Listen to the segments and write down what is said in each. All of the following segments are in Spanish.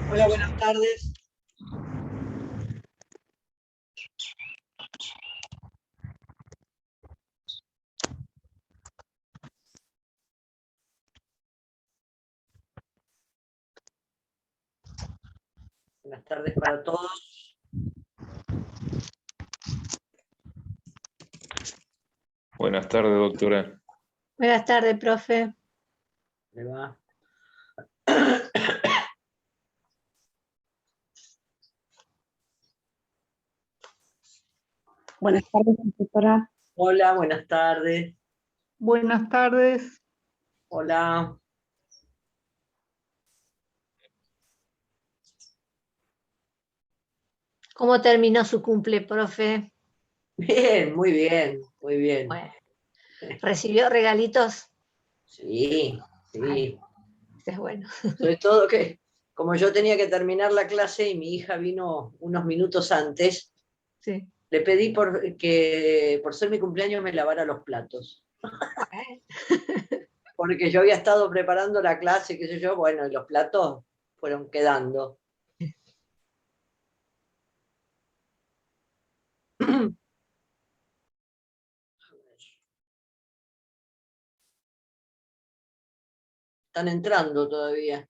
Hola, buenas tardes. Buenas tardes para todos. Buenas tardes, doctora. Buenas tardes, profe. ¿Le va? Buenas tardes, profesora. Hola, buenas tardes. Buenas tardes. Hola. ¿Cómo terminó su cumple, profe? Bien, muy bien, muy bien. Bueno, ¿recibió regalitos? Sí, sí. Ay, eso es bueno. Sobre todo que, como yo tenía que terminar la clase y mi hija vino unos minutos antes, Sí. le pedí que por ser mi cumpleaños me lavara los platos. Porque yo había estado preparando la clase, qué sé yo, bueno, y los platos fueron quedando. Están entrando todavía.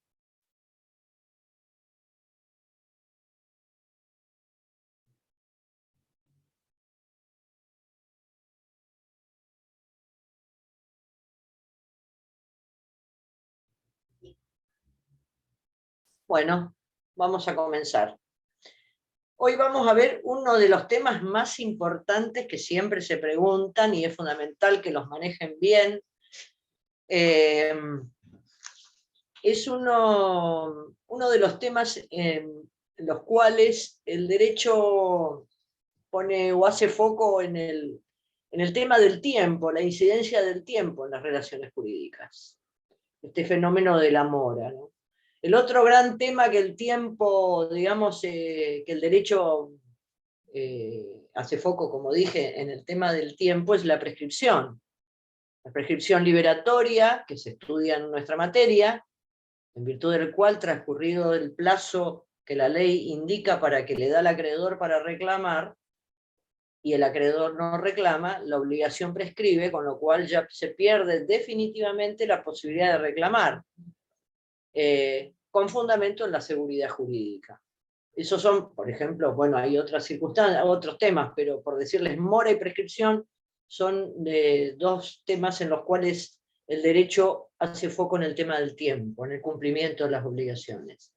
Bueno, vamos a comenzar. Hoy vamos a ver uno de los temas más importantes que siempre se preguntan y es fundamental que los manejen bien. Es uno de los temas en los cuales el derecho pone o hace foco en el tema del tiempo, la incidencia del tiempo en las relaciones jurídicas. Este fenómeno de la mora, ¿no? El otro gran tema que el tiempo, digamos, que el derecho hace foco, como dije, en el tema del tiempo es la prescripción. La prescripción liberatoria, que se estudia en nuestra materia, en virtud del cual, transcurrido el plazo que la ley indica para que le da al acreedor para reclamar, y el acreedor no reclama, la obligación prescribe, con lo cual ya se pierde definitivamente la posibilidad de reclamar, con fundamento en la seguridad jurídica. Esos son, por ejemplo, bueno, hay otras circunstancias, otros temas, pero por decirles, mora y prescripción son dos temas en los cuales el derecho hace foco en el tema del tiempo, en el cumplimiento de las obligaciones.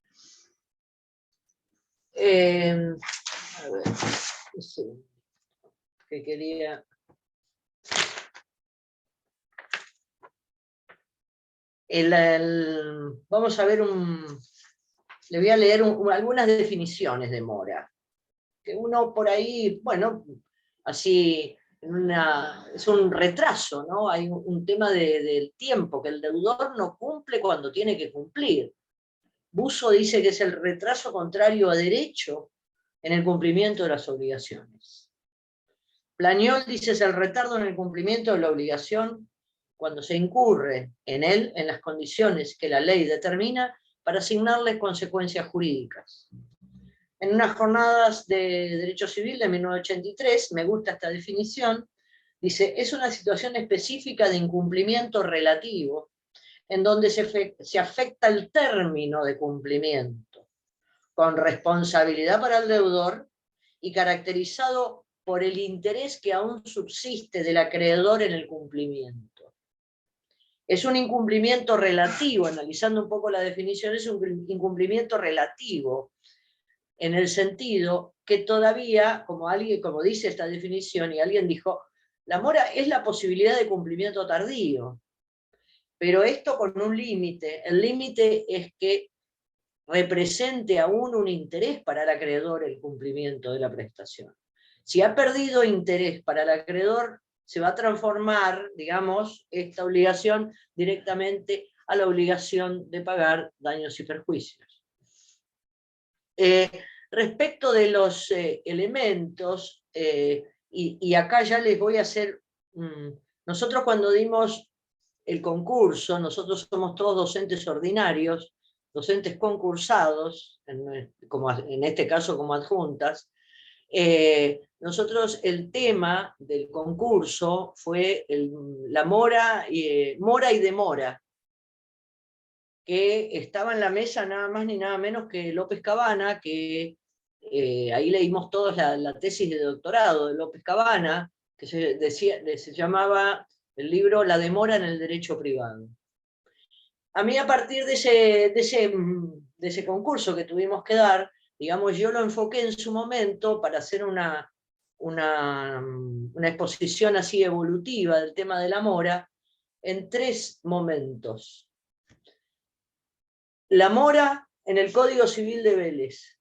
A ver, que quería... Vamos a ver le voy a leer algunas definiciones de mora, que uno por ahí, bueno, así, es un retraso, ¿no? Hay un tema del tiempo, que el deudor no cumple cuando tiene que cumplir. Busso dice que es el retraso contrario a derecho en el cumplimiento de las obligaciones. Plañol dice es el retardo en el cumplimiento de la obligación cuando se incurre en él en las condiciones que la ley determina para asignarle consecuencias jurídicas. En unas jornadas de Derecho Civil de 1983, me gusta esta definición, dice, es una situación específica de incumplimiento relativo, en donde se afecta el término de cumplimiento, con responsabilidad para el deudor y caracterizado por el interés que aún subsiste del acreedor en el cumplimiento. Es un incumplimiento relativo, analizando un poco la definición, es un incumplimiento relativo, en el sentido que todavía, como dice esta definición, y alguien dijo, la mora es la posibilidad de cumplimiento tardío, pero esto con un límite. El límite es que represente aún un interés para el acreedor el cumplimiento de la prestación. Si ha perdido interés para el acreedor, se va a transformar, digamos, esta obligación directamente a la obligación de pagar daños y perjuicios. Respecto de los elementos, y acá ya les voy a hacer, nosotros cuando dimos el concurso, nosotros somos todos docentes ordinarios, docentes concursados, en este caso como adjuntas. Nosotros el tema del concurso fue la mora y demora, que estaba en la mesa nada más ni nada menos que López Cabana, que ahí leímos todos la tesis de doctorado de López Cabana, que se llamaba el libro La demora en el derecho privado. A mí, a partir de ese concurso que tuvimos que dar, digamos, yo lo enfoqué en su momento para hacer una exposición así evolutiva del tema de la mora en 3 momentos. La mora en el Código Civil de Vélez,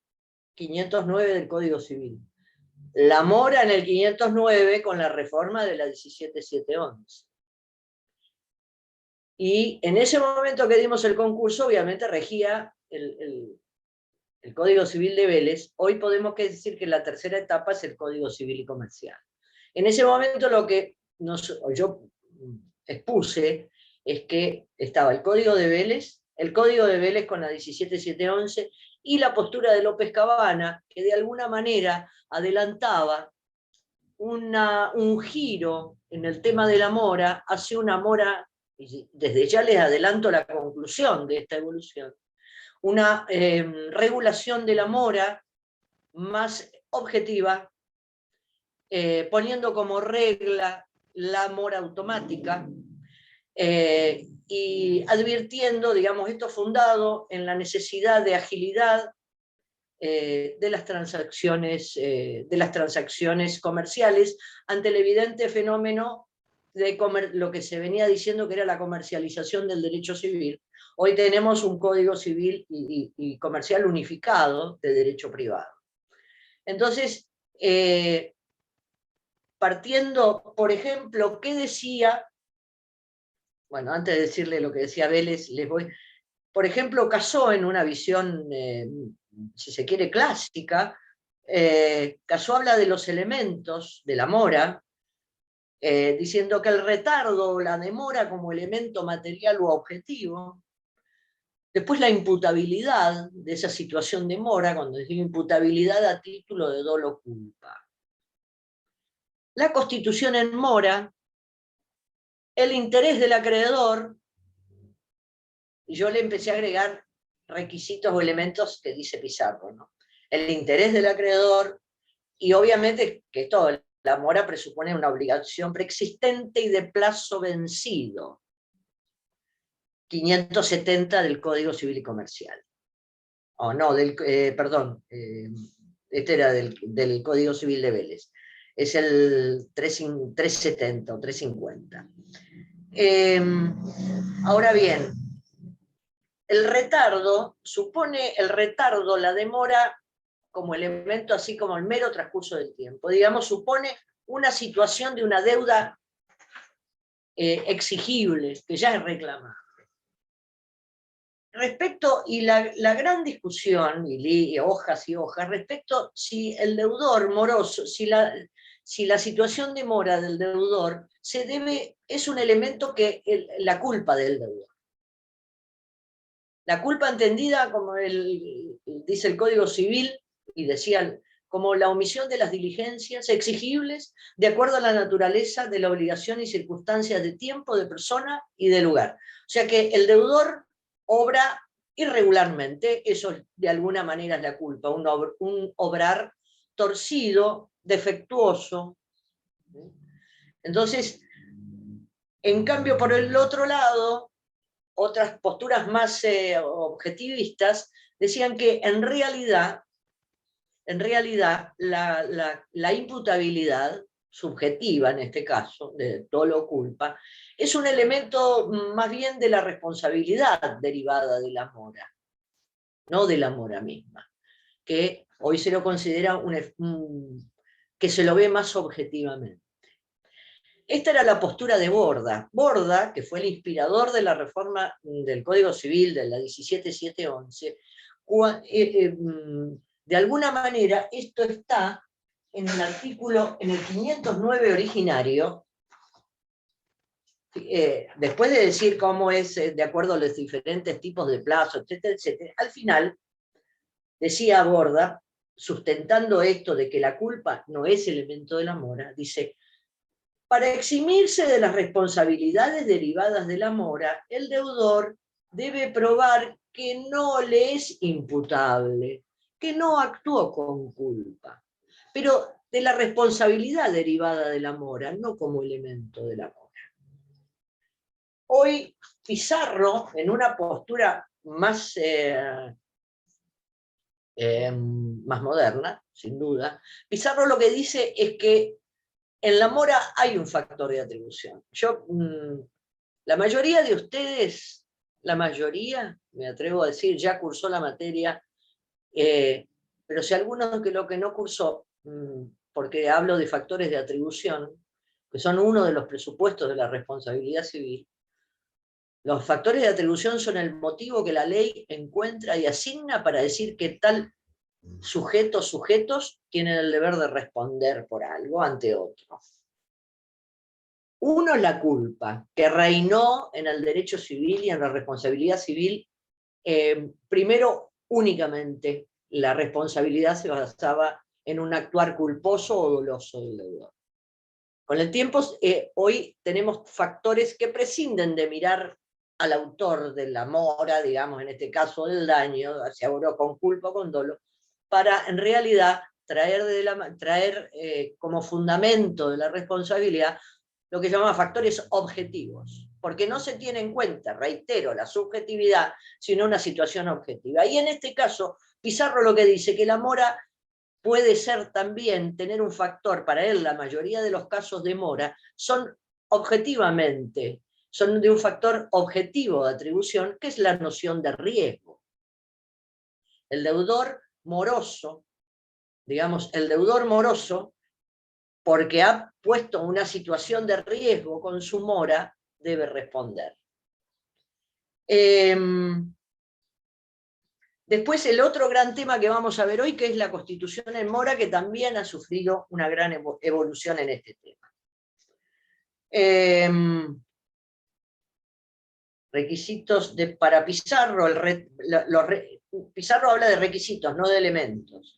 509 del Código Civil. La mora en el 509 con la reforma de la 17711. Y en ese momento que dimos el concurso, obviamente regía el Código Civil de Vélez. Hoy podemos decir que la tercera etapa es el Código Civil y Comercial. En ese momento lo que yo expuse es que estaba el Código de Vélez con la 17711 y la postura de López Cabana, que de alguna manera adelantaba un giro en el tema de la mora hacia una mora. Desde ya les adelanto la conclusión de esta evolución, una regulación de la mora más objetiva, poniendo como regla la mora automática, y advirtiendo, digamos, esto fundado en la necesidad de agilidad de las transacciones comerciales ante el evidente fenómeno de lo que se venía diciendo que era la comercialización del derecho civil. Hoy tenemos un código civil y comercial unificado de derecho privado. Entonces, partiendo, por ejemplo, ¿qué decía? Bueno, antes de decirle lo que decía Vélez, por ejemplo, Casó, en una visión, si se quiere, clásica, Casó habla de los elementos de la mora, diciendo que el retardo o la demora como elemento material o objetivo, después la imputabilidad de esa situación de mora, cuando digo imputabilidad a título de dolo culpa, la constitución en mora, el interés del acreedor, y yo le empecé a agregar requisitos o elementos que dice Pizarro, ¿no? El interés del acreedor, y obviamente que todo la mora presupone una obligación preexistente y de plazo vencido. 570 del Código Civil y Comercial. Oh, no, perdón, este era del Código Civil de Vélez. Es el 370 o 350. Ahora bien, el retardo supone la demora como elemento, así como el mero transcurso del tiempo. Digamos, supone una situación de una deuda exigible, que ya es reclamada. Respecto, y la gran discusión, y hojas y hojas, respecto si el deudor moroso, si la situación de mora del deudor es un elemento que la culpa del deudor. La culpa entendida, como dice el Código Civil, y decían, como la omisión de las diligencias exigibles de acuerdo a la naturaleza de la obligación y circunstancias de tiempo, de persona y de lugar. O sea que el deudor obra irregularmente, eso de alguna manera es la culpa, un obrar torcido, defectuoso. Entonces, en cambio, por el otro lado, otras posturas más objetivistas decían que en realidad la imputabilidad subjetiva, en este caso, de dolo culpa, es un elemento más bien de la responsabilidad derivada de la mora, no de la mora misma, que hoy se lo considera que se lo ve más objetivamente. Esta era la postura de Borda. Borda, que fue el inspirador de la reforma del Código Civil de la 17711, de alguna manera esto está en el artículo, en el 509 originario, después de decir cómo es de acuerdo a los diferentes tipos de plazo, etcétera, etcétera, al final decía Borda, sustentando esto de que la culpa no es elemento de la mora, dice: para eximirse de las responsabilidades derivadas de la mora, el deudor debe probar que no le es imputable, que no actuó con culpa, pero de la responsabilidad derivada de la mora, no como elemento de la mora. Hoy Pizarro, en una postura más moderna, sin duda, Pizarro lo que dice es que en la mora hay un factor de atribución. La mayoría de ustedes, la mayoría, me atrevo a decir, ya cursó la materia, pero si alguno que lo que no cursó, porque hablo de factores de atribución, que son uno de los presupuestos de la responsabilidad civil, los factores de atribución son el motivo que la ley encuentra y asigna para decir que tal sujeto, sujetos, tienen el deber de responder por algo ante otro. Uno es la culpa, que reinó en el derecho civil y en la responsabilidad civil. Primero, únicamente, la responsabilidad se basaba en un actuar culposo o doloso del deudor. Con el tiempo, hoy tenemos factores que prescinden de mirar al autor de la mora, digamos, en este caso del daño, se obró con culpa o con dolo, para en realidad traer como fundamento de la responsabilidad lo que se llama factores objetivos, porque no se tiene en cuenta, reitero, la subjetividad, sino una situación objetiva. Y en este caso, Pizarro lo que dice, que la mora puede ser también, tener un factor, para él la mayoría de los casos de mora son objetivamente, son de un factor objetivo de atribución, que es la noción de riesgo. El deudor moroso, digamos, el deudor moroso, porque ha puesto una situación de riesgo con su mora, debe responder. Después el otro gran tema que vamos a ver hoy, que es la Constitución en mora, que también ha sufrido una gran evolución en este tema. Requisitos para Pizarro, Pizarro habla de requisitos, no de elementos.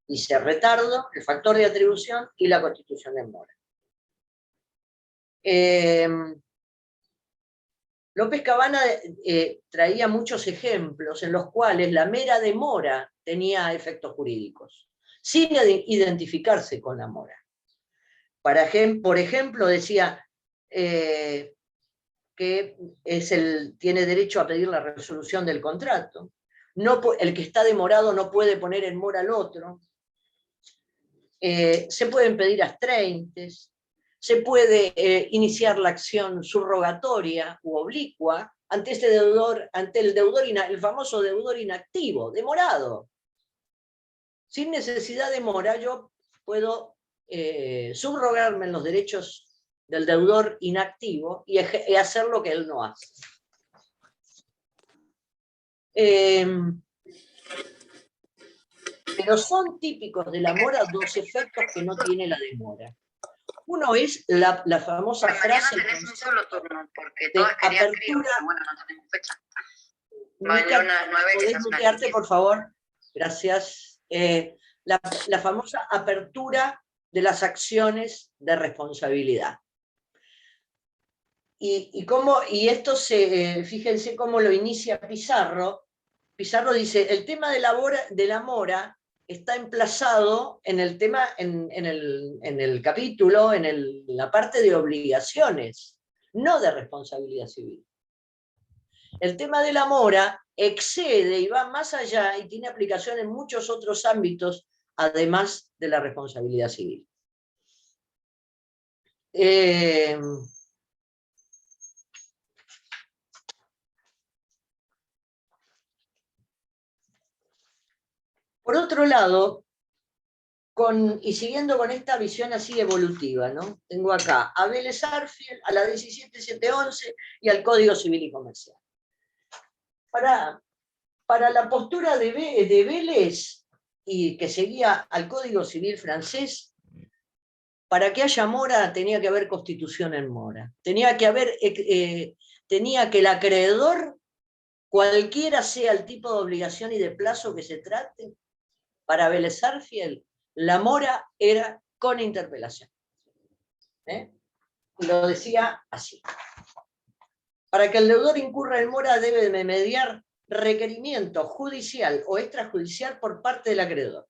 Dice retardo, el factor de atribución y la Constitución en mora. López Cabana traía muchos ejemplos en los cuales la mera demora tenía efectos jurídicos, sin identificarse con la mora. Por ejemplo, decía que tiene derecho a pedir la resolución del contrato, el que está demorado no puede poner en mora al otro, se pueden pedir astraintes, se puede iniciar la acción subrogatoria u oblicua ante este deudor, ante el famoso deudor inactivo, demorado. Sin necesidad de mora, yo puedo subrogarme en los derechos del deudor inactivo y hacer lo que él no hace. Pero son típicos de la mora dos efectos que no tiene la demora. Uno es la famosa frase. Mañana tenés un solo turno, porque todas querían escribir, pero bueno, no tenemos fecha. Mica, ¿podés mutearte, por favor? Gracias. La famosa apertura de las acciones de responsabilidad. Y esto fíjense cómo lo inicia Pizarro. Pizarro dice, el tema de la mora está emplazado en el tema, en el capítulo, en la parte de obligaciones, no de responsabilidad civil. El tema de la mora excede y va más allá y tiene aplicación en muchos otros ámbitos, además de la responsabilidad civil. Por otro lado, y siguiendo con esta visión así evolutiva, ¿no? Tengo acá a Vélez Sarsfield, a la 17711 y al Código Civil y Comercial. Para la postura de Vélez, y que seguía al Código Civil francés, para que haya mora tenía que haber constitución en mora. Tenía que el acreedor, cualquiera sea el tipo de obligación y de plazo que se trate, para Vélez Sarsfield, la mora era con interpelación. Lo decía así. Para que el deudor incurra en mora debe de mediar requerimiento judicial o extrajudicial por parte del acreedor.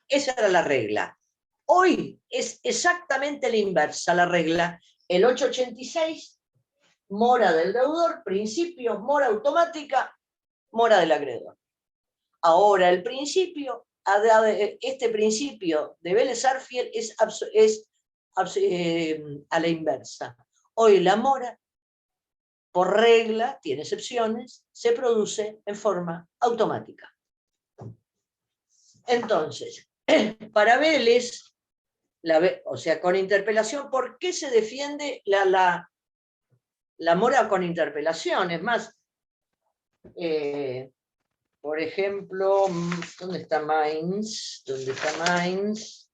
Esa era la regla. Hoy es exactamente la inversa la regla. El 886, mora del deudor, principios, mora automática, mora del acreedor. Ahora el principio, este principio de Vélez Sarsfield es a la inversa. Hoy la mora, por regla, tiene excepciones, se produce en forma automática. Entonces, para Vélez, o sea, con interpelación, ¿por qué se defiende la mora con interpelación? Es más, por ejemplo, ¿dónde está Mainz? ¿Dónde está Mainz?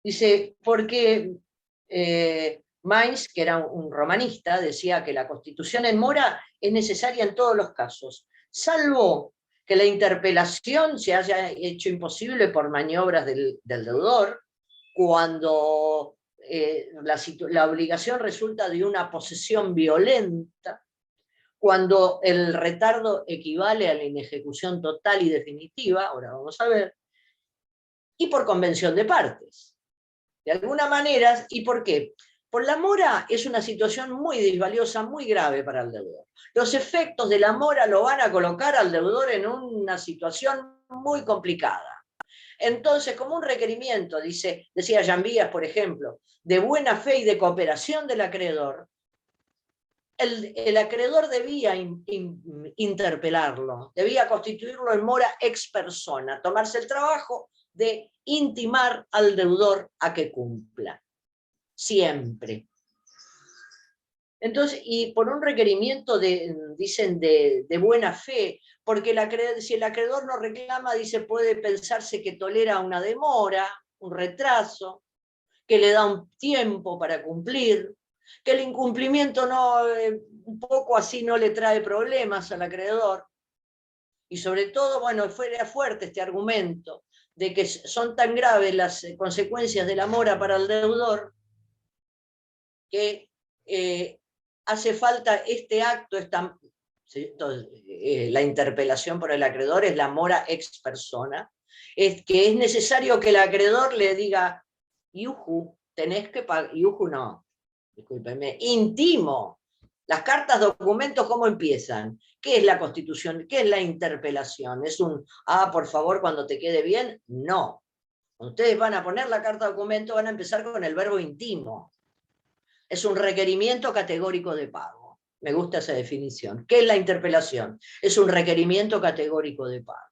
Dice, porque Mainz, que era un romanista, decía que la constitución en mora es necesaria en todos los casos, salvo que la interpelación se haya hecho imposible por maniobras del deudor, cuando la obligación resulta de una posesión violenta, cuando el retardo equivale a la inejecución total y definitiva, ahora vamos a ver, y por convención de partes. De alguna manera, ¿y por qué? Por la mora es una situación muy disvaliosa, muy grave para el deudor. Los efectos de la mora lo van a colocar al deudor en una situación muy complicada. Entonces, como un requerimiento, decía Jean Vías, por ejemplo, de buena fe y de cooperación del acreedor, el acreedor debía interpelarlo, debía constituirlo en mora ex persona, tomarse el trabajo de intimar al deudor a que cumpla. Siempre. Entonces, y por un requerimiento dicen de buena fe, porque si el acreedor no reclama, dice, puede pensarse que tolera una demora, un retraso, que le da un tiempo para cumplir, que el incumplimiento un poco así no le trae problemas al acreedor. Y sobre todo, bueno, fuera fuerte este argumento de que son tan graves las consecuencias de la mora para el deudor, que hace falta este acto, la interpelación por el acreedor es la mora ex persona, es que es necesario que el acreedor le diga, yuju, tenés que pagar, yuju no, discúlpenme, intimo. Las cartas documentos, ¿cómo empiezan? ¿Qué es la constitución? ¿Qué es la interpelación? ¿Es por favor, cuando te quede bien? No. Cuando ustedes van a poner la carta documento, van a empezar con el verbo intimo. Es un requerimiento categórico de pago. Me gusta esa definición. ¿Qué es la interpelación? Es un requerimiento categórico de pago.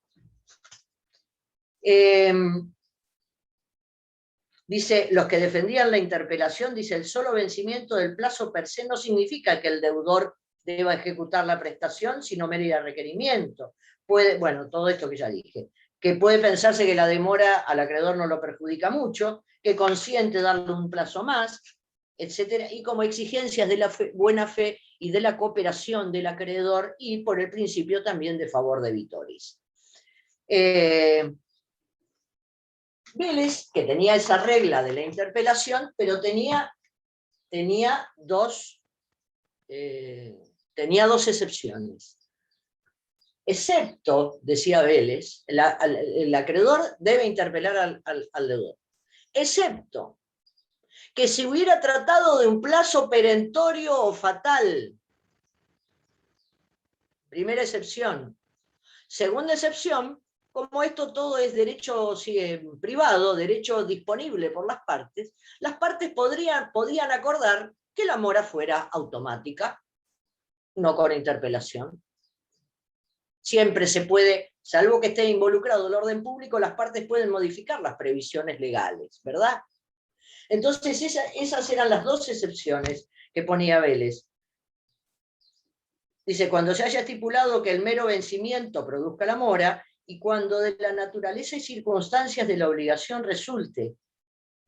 Dice, los que defendían la interpelación, dice, el solo vencimiento del plazo per se no significa que el deudor deba ejecutar la prestación, sino mero requerimiento. Bueno, todo esto que ya dije. Que puede pensarse que la demora al acreedor no lo perjudica mucho, que consiente darle un plazo más, etcétera, y como exigencias de la buena fe y de la cooperación del acreedor, y por el principio también de favor de vitoris. Vélez, que tenía esa regla de la interpelación, pero tenía dos excepciones. Excepto, decía Vélez, el acreedor debe interpelar al deudor, excepto que se hubiera tratado de un plazo perentorio o fatal. Primera excepción. Segunda excepción, como esto todo es derecho privado, derecho disponible por las partes podían acordar que la mora fuera automática, no con interpelación. siempre se puede, salvo que esté involucrado el orden público, las partes pueden modificar las previsiones legales, ¿verdad? Entonces esas eran las dos excepciones que ponía Vélez. Dice, cuando se haya estipulado que el mero vencimiento produzca la mora, y cuando de la naturaleza y circunstancias de la obligación resulte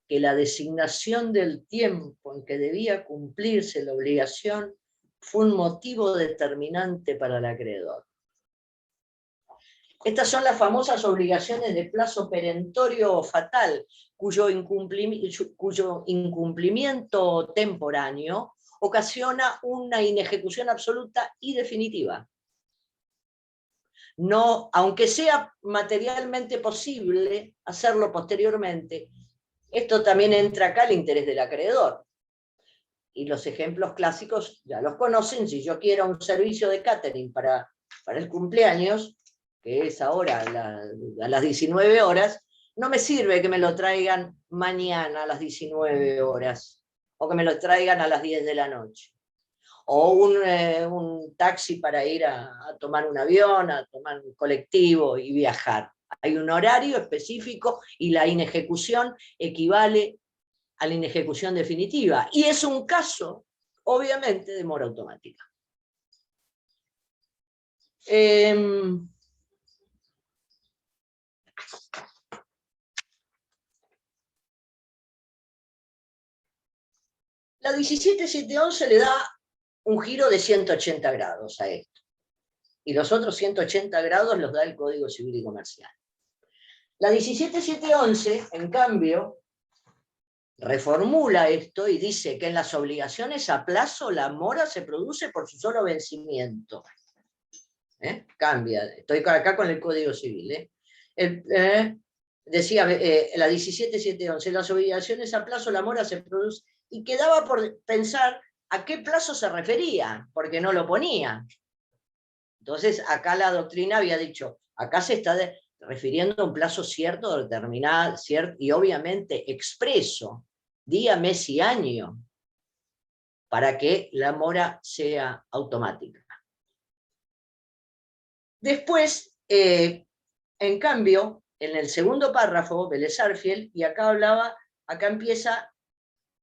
que la designación del tiempo en que debía cumplirse la obligación fue un motivo determinante para el acreedor. Estas son las famosas obligaciones de plazo perentorio o fatal, cuyo incumplimiento temporáneo ocasiona una inejecución absoluta y definitiva. No, aunque sea materialmente posible hacerlo posteriormente, esto también entra acá el interés del acreedor. Y los ejemplos clásicos ya los conocen. Si yo quiero un servicio de catering para el cumpleaños, que es ahora a las 19 horas, no me sirve que me lo traigan mañana a las 19 horas, o que me lo traigan a las 10 de la noche. O un taxi para ir a tomar un avión, a tomar un colectivo y viajar. Hay un horario específico y la inejecución equivale a la inejecución definitiva. Y es un caso, obviamente, de mora automática. La 17711 le da un giro de 180 grados a esto. Y los otros 180 grados los da el Código Civil y Comercial. La 17711, en cambio, reformula esto y dice que en las obligaciones a plazo la mora se produce por su solo vencimiento. Cambia, estoy acá con el Código Civil. Decía la 17711, las obligaciones a plazo la mora se produce, y quedaba por pensar a qué plazo se refería, porque no lo ponía. Entonces acá la doctrina había dicho, acá se está refiriendo a un plazo cierto, determinado, cierto, y obviamente expreso, día, mes y año, para que la mora sea automática. Después, en cambio, en el segundo párrafo, Vélez-Sarsfield, y acá empieza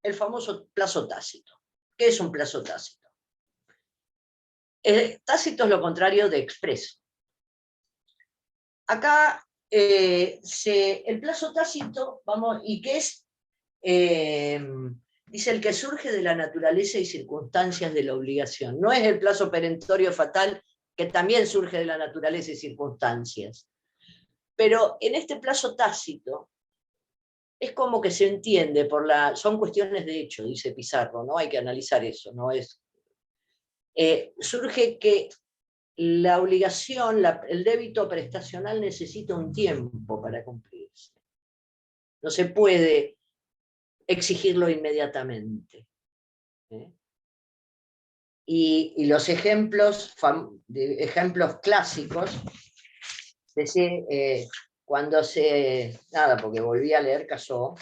el famoso plazo tácito. ¿Qué es un plazo tácito? Tácito es lo contrario de expreso. Acá el plazo tácito, ¿y qué es? Dice el que surge de la naturaleza y circunstancias de la obligación. No es el plazo perentorio fatal, que también surge de la naturaleza y circunstancias. Pero en este plazo tácito, es como que se entiende, son cuestiones de hecho, dice Pizarro, no hay que analizar eso, no es. Surge que la obligación, el débito prestacional necesita un tiempo para cumplirse. No se puede exigirlo inmediatamente. Y los ejemplos clásicos, es decir, porque volví a leer Casó,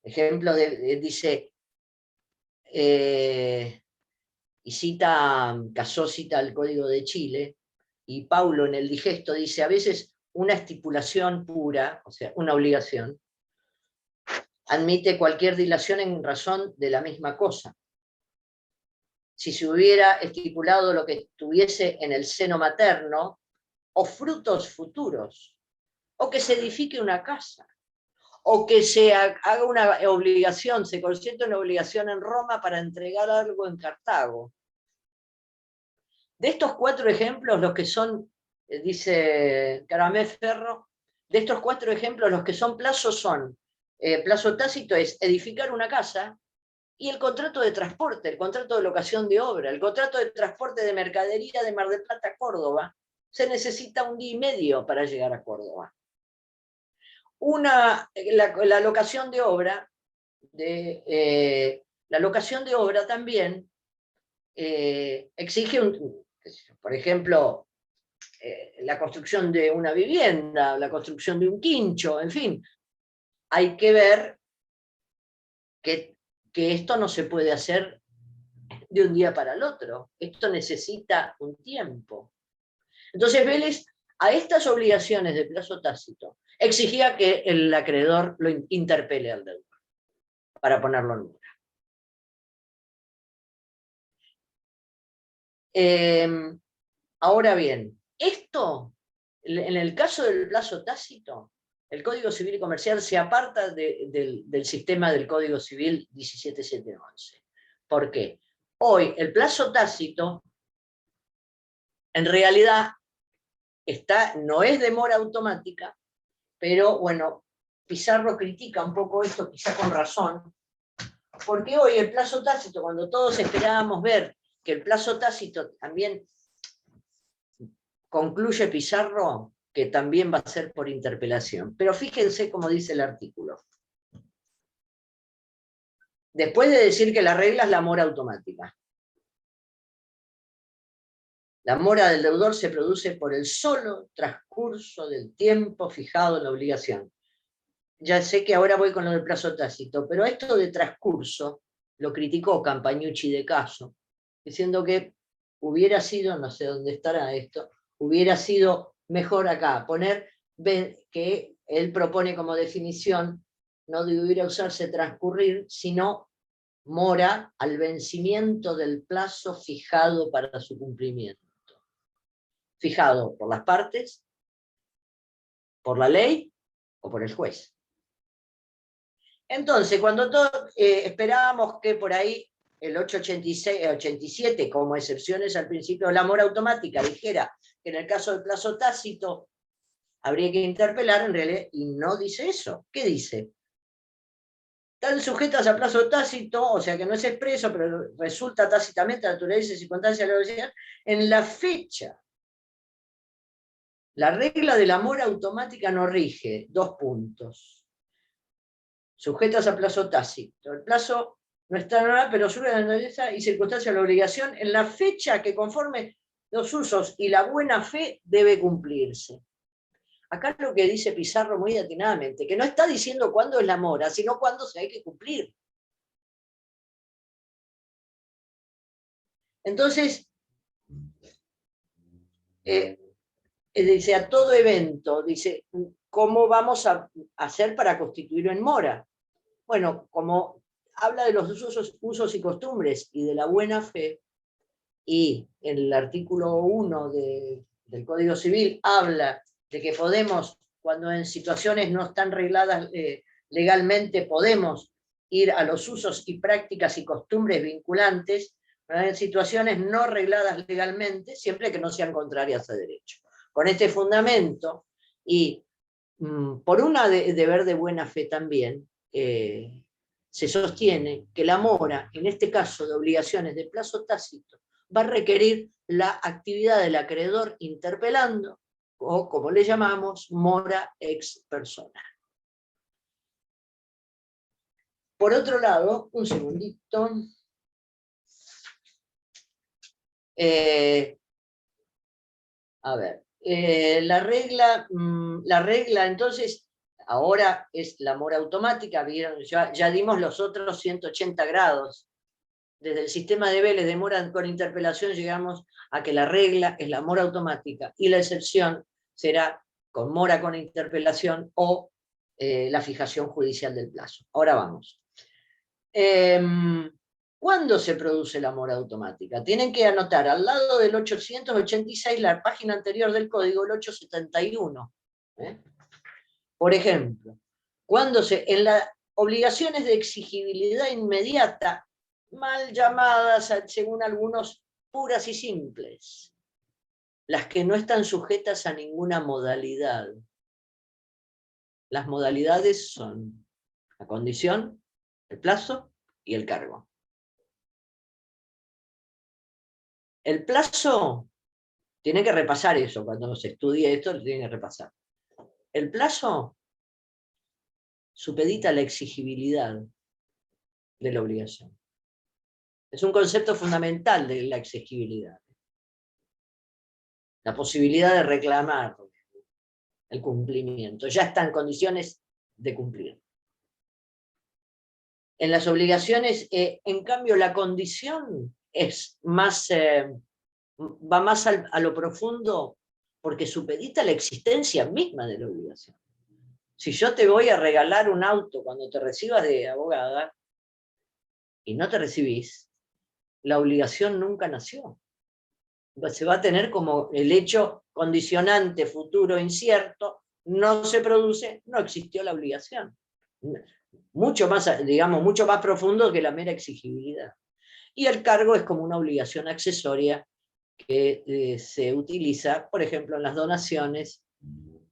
ejemplos dice, y Casó cita el Código de Chile, y Paulo en el Digesto dice, a veces una estipulación pura, o sea, una obligación, admite cualquier dilación en razón de la misma cosa. Si se hubiera estipulado lo que estuviese en el seno materno, o frutos futuros, o que se edifique una casa, o que se haga una obligación, se consiente una obligación en Roma para entregar algo en Cartago. De estos 4 ejemplos, los que son, dice Caramé Ferro, de estos 4 ejemplos, los que son plazos son, plazo tácito es edificar una casa, y el contrato de transporte, el contrato de locación de obra, el contrato de transporte de mercadería de Mar del Plata a Córdoba, se necesita 1 día y medio para llegar a Córdoba. La locación de obra, también exige, por ejemplo, la construcción de una vivienda, la construcción de un quincho, en fin. Hay que ver que esto no se puede hacer de un día para el otro. Esto necesita un tiempo. Entonces Vélez, a estas obligaciones de plazo tácito, exigía que el acreedor lo interpele al deudor, para ponerlo en mora. Ahora bien, esto, en el caso del plazo tácito, el Código Civil y Comercial se aparta del sistema del Código Civil 17711. ¿Por qué? Hoy el plazo tácito, en realidad, no es de mora automática, pero bueno, Pizarro critica un poco esto, quizá con razón, porque hoy el plazo tácito, cuando todos esperábamos ver que el plazo tácito también concluye Pizarro, que también va a ser por interpelación. Pero fíjense cómo dice el artículo. Después de decir que la regla es la mora automática. La mora del deudor se produce por el solo transcurso del tiempo fijado en la obligación. Ya sé que ahora voy con lo del plazo tácito, pero esto de transcurso lo criticó Campañucci de Caso, diciendo que hubiera sido, no sé dónde estará esto, hubiera sido mejor acá poner que él propone como definición, no debiera usarse transcurrir, sino mora al vencimiento del plazo fijado para su cumplimiento. Fijado por las partes, por la ley o por el juez. Entonces, cuando todos esperábamos que por ahí el 886-87, como excepciones al principio de la mora automática, dijera que en el caso del plazo tácito habría que interpelar, en realidad, y no dice eso. ¿Qué dice? Están sujetas a plazo tácito, o sea que no es expreso, pero resulta tácitamente naturaleza y circunstancia de la obligación, en la fecha. La regla de la mora automática no rige, 2 puntos. Sujetas a plazo tácito. El plazo no está nada, pero surge la naturaleza y circunstancia de la obligación en la fecha que conforme los usos y la buena fe debe cumplirse. Acá lo que dice Pizarro muy atinadamente, que no está diciendo cuándo es la mora, sino cuándo se hay que cumplir. Entonces, dice, a todo evento, dice, ¿cómo vamos a hacer para constituirlo en mora? Bueno, como habla de los usos y costumbres y de la buena fe, y en el artículo 1 del Código Civil habla de que podemos, cuando en situaciones no están regladas legalmente, podemos ir a los usos y prácticas y costumbres vinculantes, en situaciones no regladas legalmente, siempre que no sean contrarias a derecho. Con este fundamento, y por una deber de buena fe también, se sostiene que la mora, en este caso de obligaciones de plazo tácito, va a requerir la actividad del acreedor interpelando, o como le llamamos, mora ex persona. Por otro lado, un segundito. A ver, la regla entonces, ahora es la mora automática, ¿vieron? Ya dimos los otros 180 grados. Desde el sistema de Vélez de mora con interpelación llegamos a que la regla es la mora automática y la excepción será con mora con interpelación o la fijación judicial del plazo. Ahora vamos. ¿Cuándo se produce la mora automática? Tienen que anotar al lado del 886 la página anterior del código, el 871. Por ejemplo, en las obligaciones de exigibilidad inmediata, mal llamadas, según algunos, puras y simples, las que no están sujetas a ninguna modalidad. Las modalidades son la condición, el plazo y el cargo. El plazo, tiene que repasar eso, cuando se estudie esto, lo tiene que repasar. El plazo supedita la exigibilidad de la obligación. Es un concepto fundamental de la exigibilidad. La posibilidad de reclamar el cumplimiento. Ya está en condiciones de cumplir. En las obligaciones, en cambio, la condición es más, va más a lo profundo porque supedita la existencia misma de la obligación. Si yo te voy a regalar un auto cuando te recibas de abogada y no te recibís, la obligación nunca nació. Se va a tener como el hecho condicionante futuro incierto, no se produce, no existió la obligación. Mucho más, digamos, mucho más profundo que la mera exigibilidad. Y el cargo es como una obligación accesoria que se utiliza, por ejemplo, en las donaciones.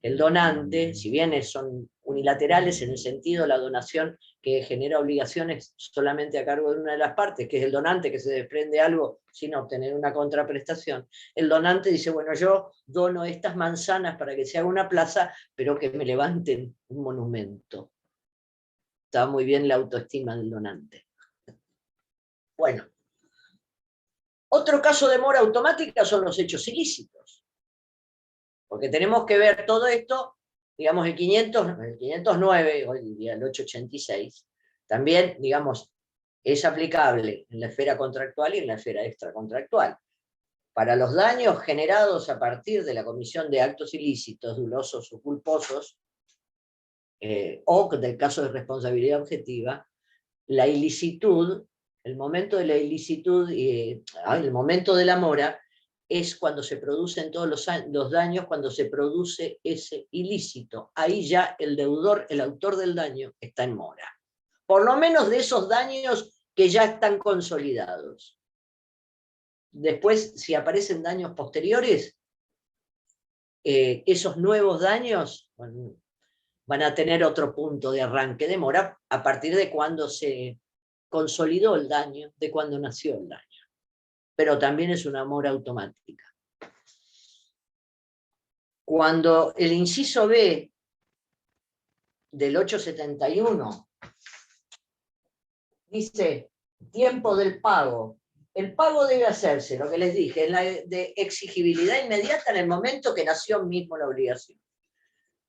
El donante, si bien son unilaterales en el sentido de la donación que genera obligaciones solamente a cargo de una de las partes, que es el donante que se desprende algo sin obtener una contraprestación, el donante dice, bueno, yo dono estas manzanas para que se haga una plaza, pero que me levanten un monumento. Está muy bien la autoestima del donante. Bueno. Otro caso de mora automática son los hechos ilícitos. Porque tenemos que ver todo esto, digamos, el 509, hoy diría el 886, también, digamos, es aplicable en la esfera contractual y en la esfera extracontractual. Para los daños generados a partir de la comisión de actos ilícitos, dolosos o culposos, o del caso de responsabilidad objetiva, la ilicitud, el momento de la ilicitud, el momento de la mora, es cuando se producen todos los daños, cuando se produce ese ilícito. Ahí ya el deudor, el autor del daño, está en mora. Por lo menos de esos daños que ya están consolidados. Después, si aparecen daños posteriores, esos nuevos daños van a tener otro punto de arranque de mora a partir de cuando se consolidó el daño, de cuando nació el daño. Pero también es una mora automática. Cuando el inciso B del 871 dice tiempo del pago, el pago debe hacerse, lo que les dije, en la de exigibilidad inmediata en el momento que nació mismo la obligación.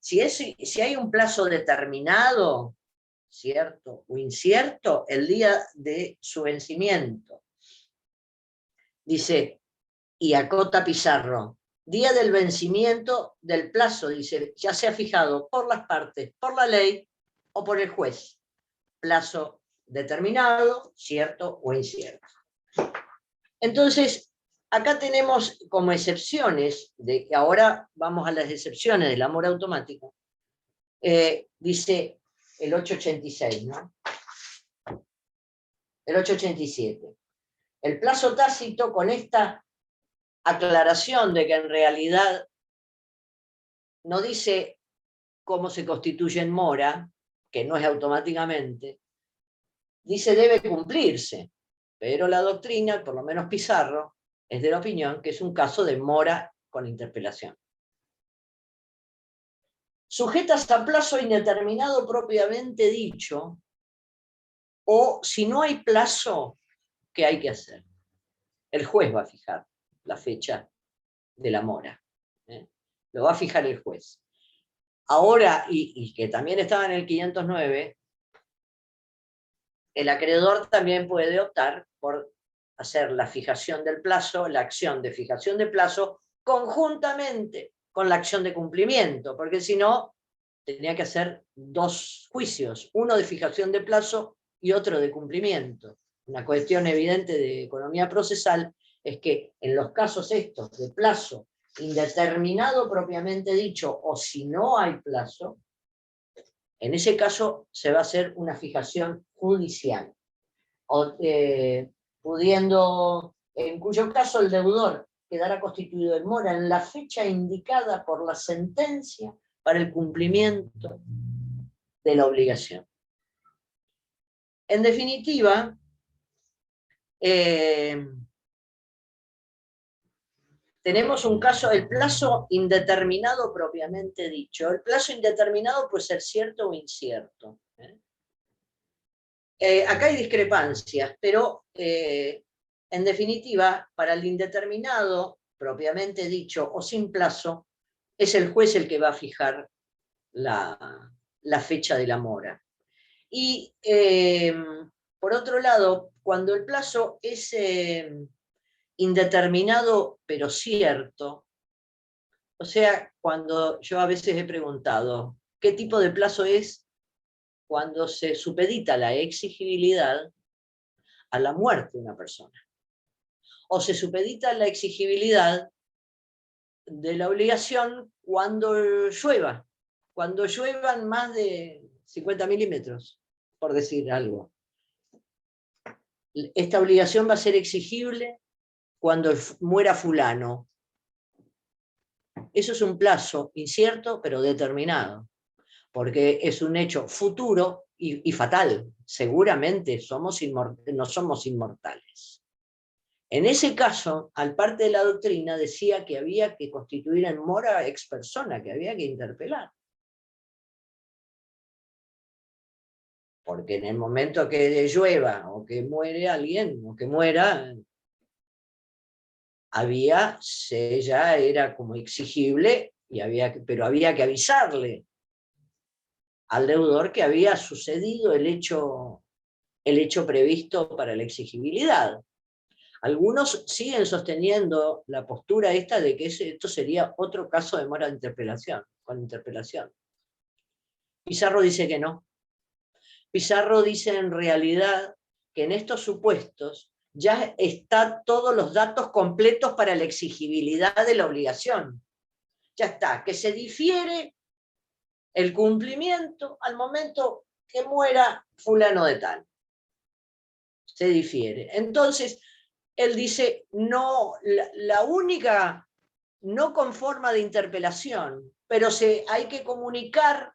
Si hay un plazo determinado, cierto o incierto, el día de su vencimiento. Dice, y acota Pizarro, día del vencimiento del plazo, dice, ya sea fijado por las partes, por la ley o por el juez. Plazo determinado, cierto o incierto. Entonces, acá tenemos como excepciones, de que ahora vamos a las excepciones del amor automático. Dice el 886, ¿no? El 887. El plazo tácito, con esta aclaración de que en realidad no dice cómo se constituye en mora, que no es automáticamente, dice debe cumplirse, pero la doctrina, por lo menos Pizarro, es de la opinión que es un caso de mora con interpelación. Sujetas a plazo indeterminado propiamente dicho, o si no hay plazo, ¿qué hay que hacer? El juez va a fijar la fecha de la mora. Lo va a fijar el juez. Ahora, y que también estaba en el 509, el acreedor también puede optar por hacer la fijación del plazo, la acción de fijación de plazo, conjuntamente con la acción de cumplimiento, porque si no, tenía que hacer dos juicios, uno de fijación de plazo y otro de cumplimiento. Una cuestión evidente de economía procesal es que en los casos estos de plazo indeterminado propiamente dicho, o si no hay plazo, en ese caso se va a hacer una fijación judicial, pudiendo, en cuyo caso el deudor quedará constituido en mora en la fecha indicada por la sentencia para el cumplimiento de la obligación. En definitiva, tenemos un caso, el plazo indeterminado propiamente dicho. El plazo indeterminado puede ser cierto o incierto. Acá hay discrepancias, pero en definitiva, para el indeterminado propiamente dicho o sin plazo, es el juez el que va a fijar la fecha de la mora. Y por otro lado, cuando el plazo es indeterminado pero cierto, O sea, cuando yo a veces he preguntado, ¿qué tipo de plazo es cuando se supedita la exigibilidad a la muerte de una persona? O se supedita la exigibilidad de la obligación cuando llueva, cuando lluevan más de 50 milímetros, por decir algo. Esta obligación va a ser exigible cuando muera fulano. Eso es un plazo incierto, pero determinado, porque es un hecho futuro y fatal. Seguramente no somos inmortales. En ese caso, al parte de la doctrina decía que había que constituir en mora ex persona, que había que interpelar. Porque en el momento que llueva o que muere alguien o que muera, ya era como exigible, pero había que avisarle al deudor que había sucedido el hecho previsto para la exigibilidad. Algunos siguen sosteniendo la postura esta de que esto sería otro caso de mora de interpelación, con interpelación. Pizarro dice que no. Pizarro dice en realidad que en estos supuestos ya están todos los datos completos para la exigibilidad de la obligación. Ya está, que se difiere el cumplimiento al momento que muera fulano de tal. Se difiere. Entonces, él dice, no, la única no con forma de interpelación, pero hay que comunicar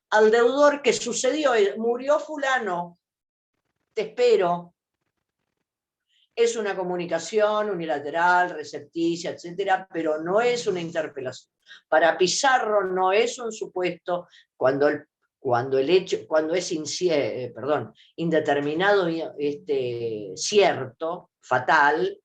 al deudor que sucedió, murió fulano, te espero. Es una comunicación unilateral, recepticia, etcétera, pero no es una interpelación. Para Pizarro no es un supuesto cuando el hecho, cuando es indeterminado, cierto, fatal.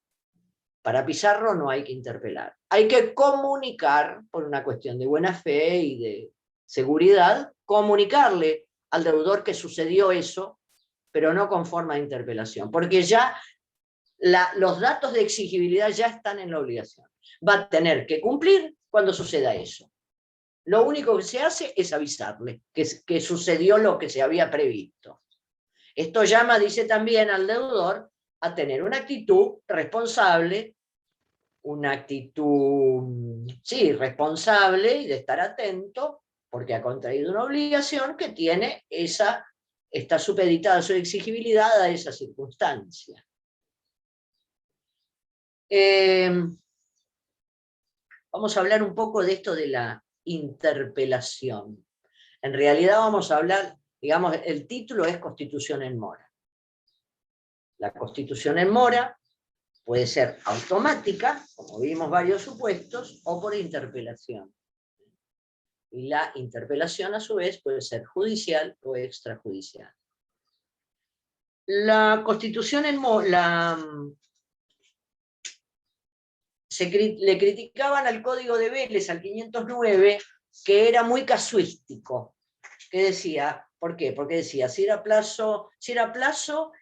Para Pizarro no hay que interpelar. Hay que comunicar, por una cuestión de buena fe y de seguridad, comunicarle al deudor que sucedió eso, pero no con forma de interpelación, porque ya los datos de exigibilidad ya están en la obligación. Va a tener que cumplir cuando suceda eso. Lo único que se hace es avisarle que sucedió lo que se había previsto. Esto llama, dice también, al deudor a tener una actitud responsable, responsable y de estar atento, porque ha contraído una obligación que está supeditada a su exigibilidad a esa circunstancia. Vamos a hablar un poco de esto de la interpelación. En realidad vamos a hablar, digamos, el título es Constitución en mora. La Constitución en mora puede ser automática, como vimos varios supuestos, o por interpelación. Y la interpelación, a su vez, puede ser judicial o extrajudicial. La Constitución en mora, le criticaban al Código de Vélez, al 509, que era muy casuístico. Que decía, ¿por qué? Porque decía, si era plazo,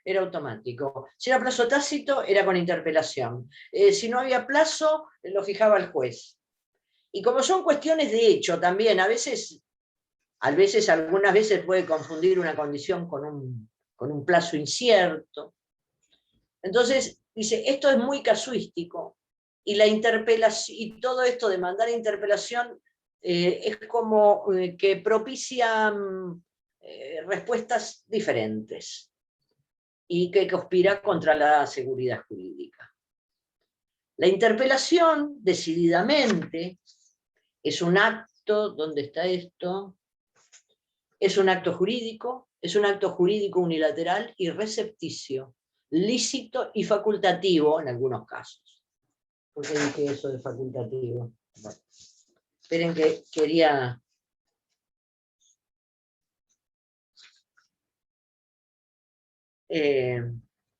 era automático. Si era plazo tácito, era con interpelación. Si no había plazo, lo fijaba el juez. Y como son cuestiones de hecho también, algunas veces puede confundir una condición con un plazo incierto. Entonces, dice, esto es muy casuístico. Y la interpelación, y todo esto de mandar interpelación es como que propicia respuestas diferentes y que conspira contra la seguridad jurídica. La interpelación, decididamente, es un acto, ¿dónde está esto? Es un acto jurídico unilateral y recepticio, lícito y facultativo en algunos casos. ¿Por qué dije eso de facultativo? Bueno, esperen que quería...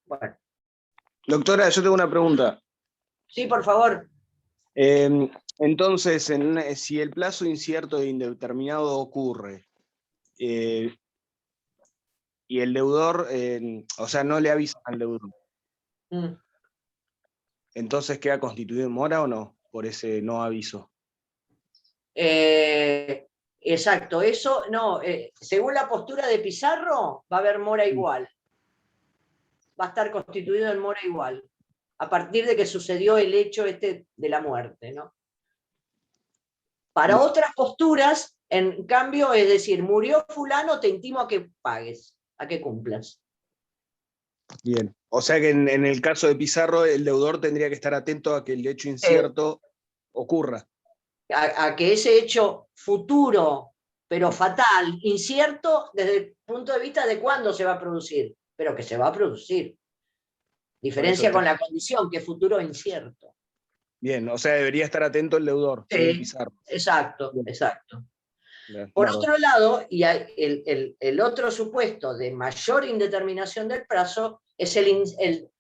bueno. Doctora, yo tengo una pregunta. Sí, por favor. Entonces, si el plazo incierto e indeterminado ocurre, y el deudor, o sea, no le avisa al deudor, entonces ¿queda constituido en mora o no? Por ese no aviso. Exacto, eso no, según la postura de Pizarro, va a haber mora igual. Va a estar constituido en mora igual, a partir de que sucedió el hecho este de la muerte, ¿no? Para otras posturas, en cambio, es decir, murió fulano, te intimo a que pagues, a que cumplas. Bien. O sea que en el caso de Pizarro, el deudor tendría que estar atento a que el hecho incierto ocurra. A que ese hecho futuro, pero fatal, incierto, desde el punto de vista de cuándo se va a producir, pero que se va a producir. Diferencia con la condición, que es futuro incierto. Bien, o sea, debería estar atento el deudor, según Pizarro. Exacto, Bien. exacto. Bien, Por claro. otro lado, y el otro supuesto de mayor indeterminación del plazo es el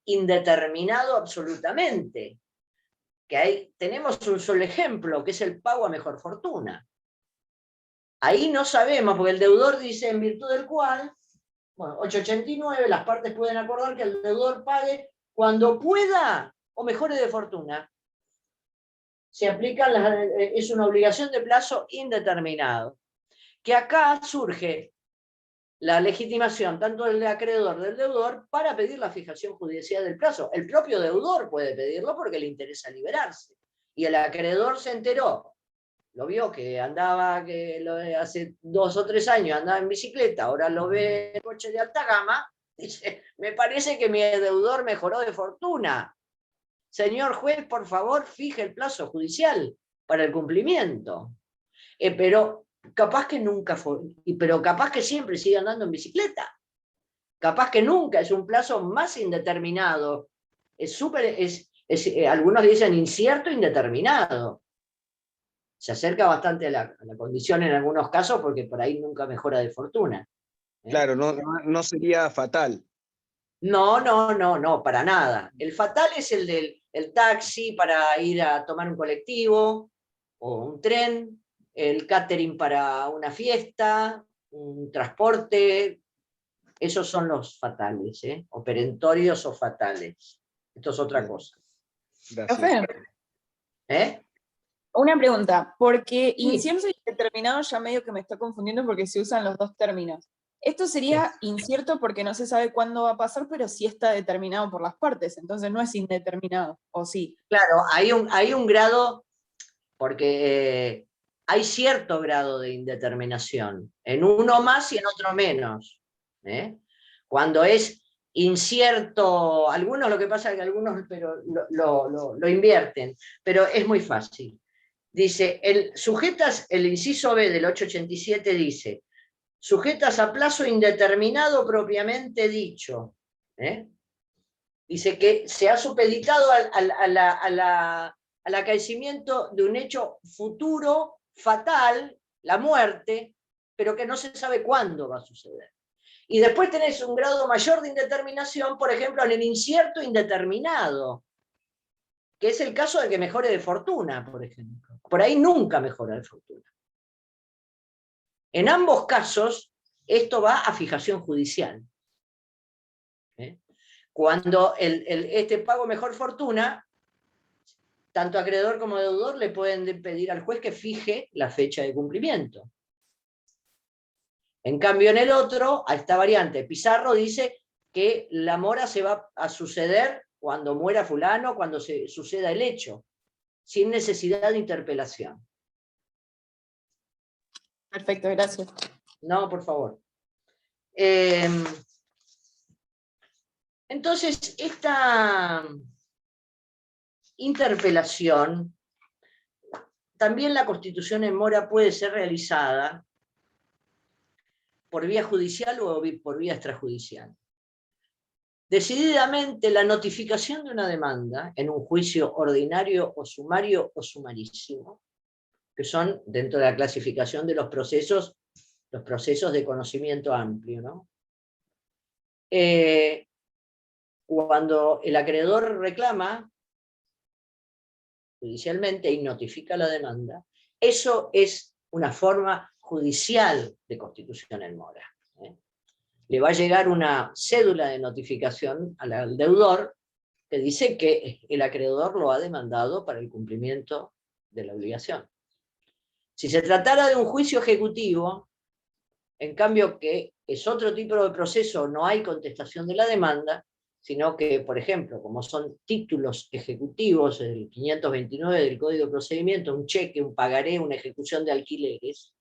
indeterminado absolutamente. Que ahí tenemos un solo ejemplo, que es el pago a mejor fortuna. Ahí no sabemos, porque el deudor dice en virtud del cual, bueno, 889, las partes pueden acordar que el deudor pague cuando pueda o mejore de fortuna. Se aplica, es una obligación de plazo indeterminado. Que acá surge la legitimación tanto del acreedor del deudor para pedir la fijación judicial del plazo. El propio deudor puede pedirlo porque le interesa liberarse. Y el acreedor se enteró, lo vio que andaba, hace 2 o 3 años andaba en bicicleta, ahora lo ve en coche de alta gama, dice, me parece que mi deudor mejoró de fortuna. Señor juez, por favor, fije el plazo judicial para el cumplimiento. Pero capaz que nunca fue, pero capaz que siempre sigue andando en bicicleta. Capaz que nunca, es un plazo más indeterminado. Algunos dicen incierto, indeterminado. Se acerca bastante a la condición en algunos casos porque por ahí nunca mejora de fortuna. Claro, no sería fatal. No, para nada. El fatal es el del taxi para ir a tomar un colectivo o un tren, el catering para una fiesta, un transporte. Esos son los fatales, o perentorios o fatales. Esto es otra cosa. Gracias. Profe, una pregunta, porque Sí. incierto y determinado ya medio que me está confundiendo porque se usan los dos términos. Esto sería incierto porque no se sabe cuándo va a pasar, pero sí está determinado por las partes, entonces no es indeterminado, ¿o sí? Claro, hay un grado, porque hay cierto grado de indeterminación, en uno más y en otro menos. Cuando es incierto, algunos lo que pasa es que algunos pero lo invierten, pero es muy fácil. Dice, el inciso B del 887 dice, sujetas a plazo indeterminado propiamente dicho. Dice que se ha supeditado al acaecimiento de un hecho futuro, fatal, la muerte, pero que no se sabe cuándo va a suceder. Y después tenés un grado mayor de indeterminación, por ejemplo, en el incierto indeterminado, que es el caso de que mejore de fortuna, por ejemplo. Por ahí nunca mejora de fortuna. En ambos casos, esto va a fijación judicial. Cuando este pago mejor fortuna, tanto acreedor como deudor le pueden pedir al juez que fije la fecha de cumplimiento. En cambio, en el otro, a esta variante, Pizarro dice que la mora se va a suceder cuando muera fulano, cuando se suceda el hecho, sin necesidad de interpelación. Perfecto, gracias. No, por favor. Entonces, esta interpelación, también la constitución en mora puede ser realizada por vía judicial o por vía extrajudicial. Decididamente, la notificación de una demanda en un juicio ordinario o sumario o sumarísimo, que son dentro de la clasificación de los procesos de conocimiento amplio, ¿no? Cuando el acreedor reclama judicialmente y notifica la demanda, eso es una forma judicial de constitución en mora. Le va a llegar una cédula de notificación al deudor que dice que el acreedor lo ha demandado para el cumplimiento de la obligación. Si se tratara de un juicio ejecutivo, en cambio que es otro tipo de proceso, no hay contestación de la demanda, sino que, por ejemplo, como son títulos ejecutivos, el 529 del Código de Procedimiento, un cheque, un pagaré, una ejecución de alquileres,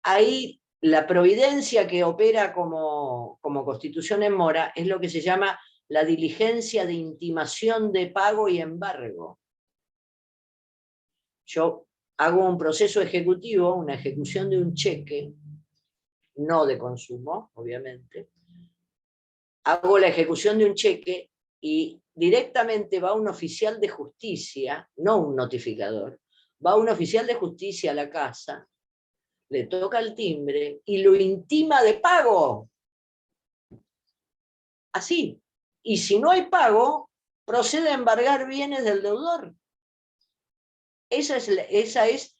ahí la providencia que opera como constitución en mora es lo que se llama la diligencia de intimación de pago y embargo. Yo hago un proceso ejecutivo, una ejecución de un cheque, no de consumo, obviamente. Hago la ejecución de un cheque y directamente va un oficial de justicia, no un notificador, va un oficial de justicia a la casa, le toca el timbre y lo intima de pago. Así. Y si no hay pago, procede a embargar bienes del deudor. Esa es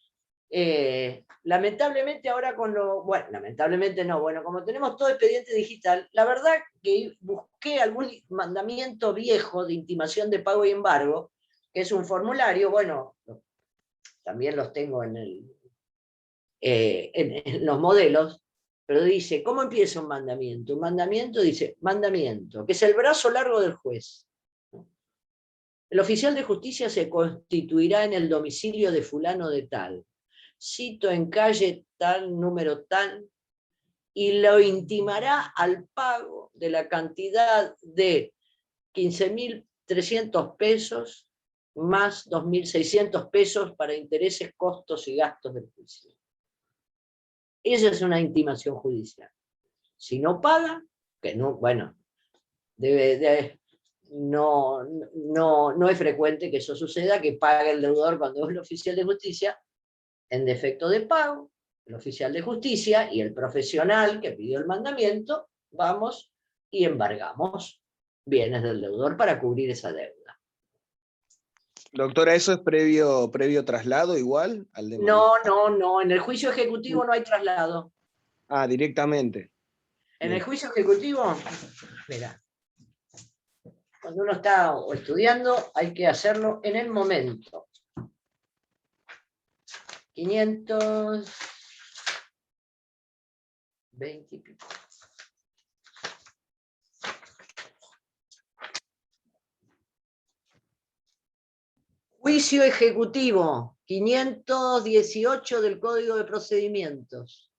lamentablemente ahora con lo... Bueno, lamentablemente no, bueno, como tenemos todo expediente digital, la verdad que busqué algún mandamiento viejo de intimación de pago y embargo, que es un formulario, bueno, también los tengo en los modelos, pero dice, ¿cómo empieza un mandamiento? Un mandamiento dice, mandamiento, que es el brazo largo del juez. El oficial de justicia se constituirá en el domicilio de fulano de tal, cito en calle tal, número tal, y lo intimará al pago de la cantidad de 15.300 pesos más 2.600 pesos para intereses, costos y gastos del juicio. Esa es una intimación judicial. Si no paga, que no, bueno, no es frecuente que eso suceda, que pague el deudor cuando es el oficial de justicia, en defecto de pago, el oficial de justicia y el profesional que pidió el mandamiento, vamos y embargamos bienes del deudor para cubrir esa deuda. Doctora, ¿eso es previo traslado igual al de No, en el juicio ejecutivo no hay traslado. Ah, directamente. En Bien. el juicio ejecutivo, mira, cuando uno está estudiando hay que hacerlo en el momento. 520 y pico. Juicio ejecutivo, 518 del Código de Procedimientos.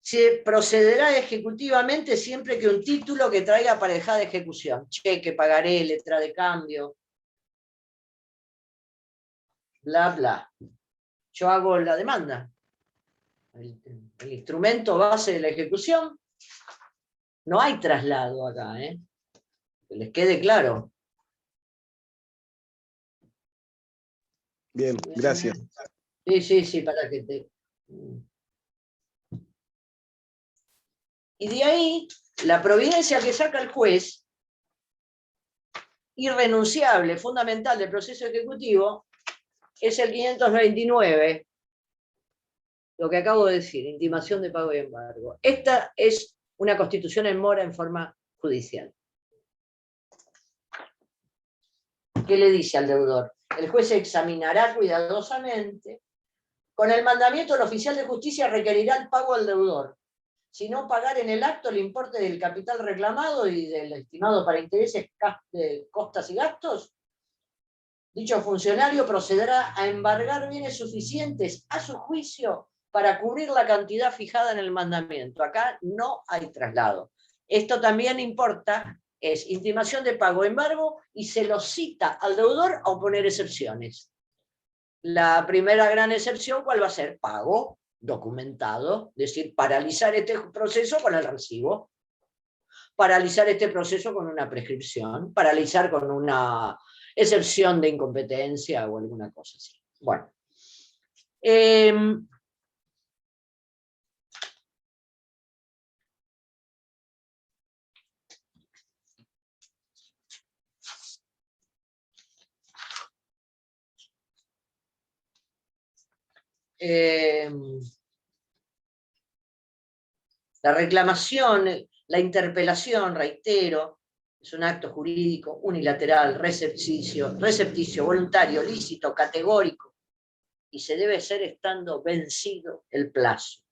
Se procederá ejecutivamente siempre que un título que traiga aparejada ejecución, cheque, pagaré, letra de cambio, bla, bla. Yo hago la demanda. El instrumento base de la ejecución, no hay traslado acá, que les quede claro. Bien, gracias. Sí, para que te... Y de ahí, la providencia que saca el juez, irrenunciable, fundamental del proceso ejecutivo, es el 529, lo que acabo de decir, intimación de pago y embargo. Esta es una constitución en mora en forma judicial. ¿Qué le dice al deudor? El juez examinará cuidadosamente. Con el mandamiento, el oficial de justicia requerirá el pago al deudor. Si no pagar en el acto el importe del capital reclamado y del estimado para intereses, costas y gastos, dicho funcionario procederá a embargar bienes suficientes a su juicio para cubrir la cantidad fijada en el mandamiento. Acá no hay traslado. Esto también importa, es intimación de pago, embargo, y se lo cita al deudor a oponer excepciones. La primera gran excepción, ¿cuál va a ser? Pago documentado, es decir, paralizar este proceso con el recibo, paralizar este proceso con una prescripción, paralizar con una excepción de incompetencia o alguna cosa así. Bueno. La reclamación, la interpelación, reitero, Es un acto jurídico unilateral, recepticio, voluntario, lícito, categórico, y se debe hacer estando vencido el plazo.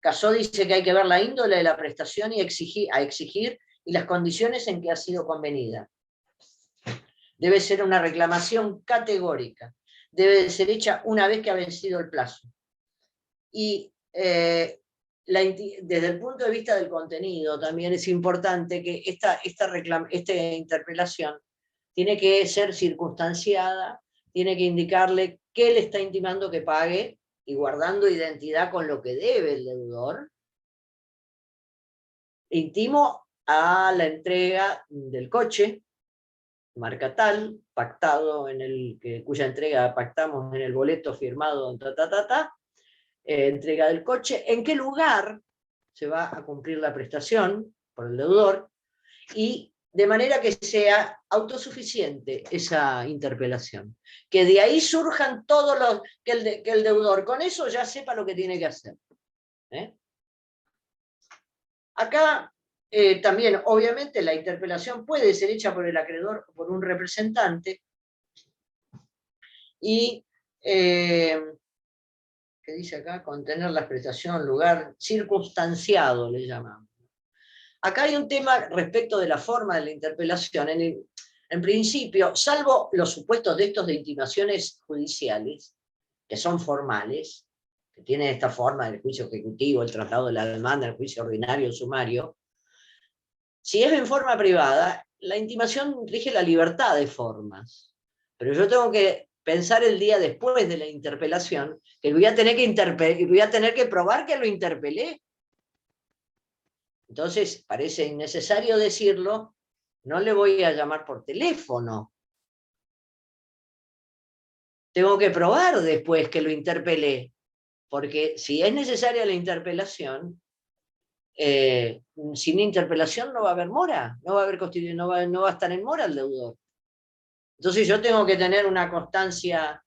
Casó dice que hay que ver la índole de la prestación y exigir y las condiciones en que ha sido convenida. Debe ser una reclamación categórica. Debe ser hecha una vez que ha vencido el plazo. Y desde el punto de vista del contenido también es importante que esta interpelación tiene que ser circunstanciada, tiene que indicarle qué le está intimando que pague y guardando identidad con lo que debe el deudor. Intimo a la entrega del coche, marca tal, pactado cuya entrega pactamos en el boleto firmado, entrega del coche, en qué lugar se va a cumplir la prestación por el deudor, y de manera que sea autosuficiente esa interpelación. Que de ahí surjan todos los, que el deudor con eso ya sepa lo que tiene que hacer. Acá también, obviamente, la interpelación puede ser hecha por el acreedor o por un representante, y ¿qué dice acá? Contener la prestación, lugar circunstanciado, le llamamos. Acá hay un tema respecto de la forma de la interpelación. En principio, salvo los supuestos de estos de intimaciones judiciales, que son formales, que tienen esta forma del juicio ejecutivo, el traslado de la demanda, el juicio ordinario, el sumario, si es en forma privada, la intimación rige la libertad de formas. Pero yo tengo que pensar el día después de la interpelación, que voy a tener que probar que lo interpelé. Entonces, parece innecesario decirlo, no le voy a llamar por teléfono. Tengo que probar después que lo interpelé, porque si es necesaria la interpelación, sin interpelación no va a haber mora, no va a estar en mora el deudor. Entonces yo tengo que tener una constancia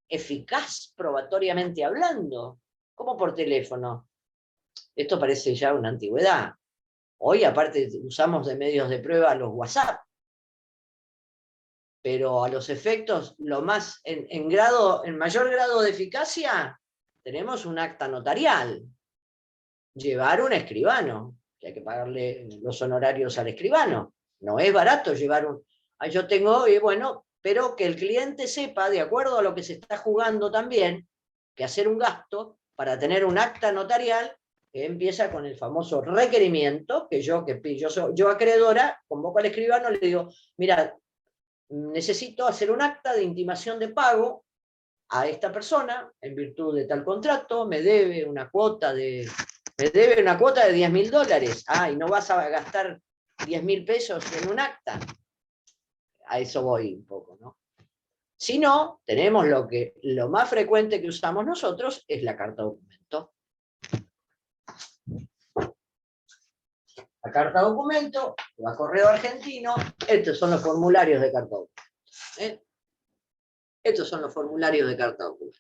eficaz, probatoriamente hablando, como por teléfono. Esto parece ya una antigüedad. Hoy, aparte, usamos de medios de prueba los WhatsApp. Pero a los efectos, en mayor grado de eficacia, tenemos un acta notarial. Llevar un escribano, que hay que pagarle los honorarios al escribano. No es barato llevar yo tengo, pero que el cliente sepa, de acuerdo a lo que se está jugando también, que hacer un gasto para tener un acta notarial que empieza con el famoso requerimiento, que yo acreedora, convoco al escribano, le digo, mira, necesito hacer un acta de intimación de pago a esta persona, en virtud de tal contrato, me debe una cuota de $10.000. Y no vas a gastar 10.000 pesos en un acta. A eso voy un poco, ¿no? Si no, tenemos lo más frecuente que usamos nosotros es la carta documento. La carta documento va a correo argentino. Estos son los formularios de carta documento. Estos son los formularios de carta documento.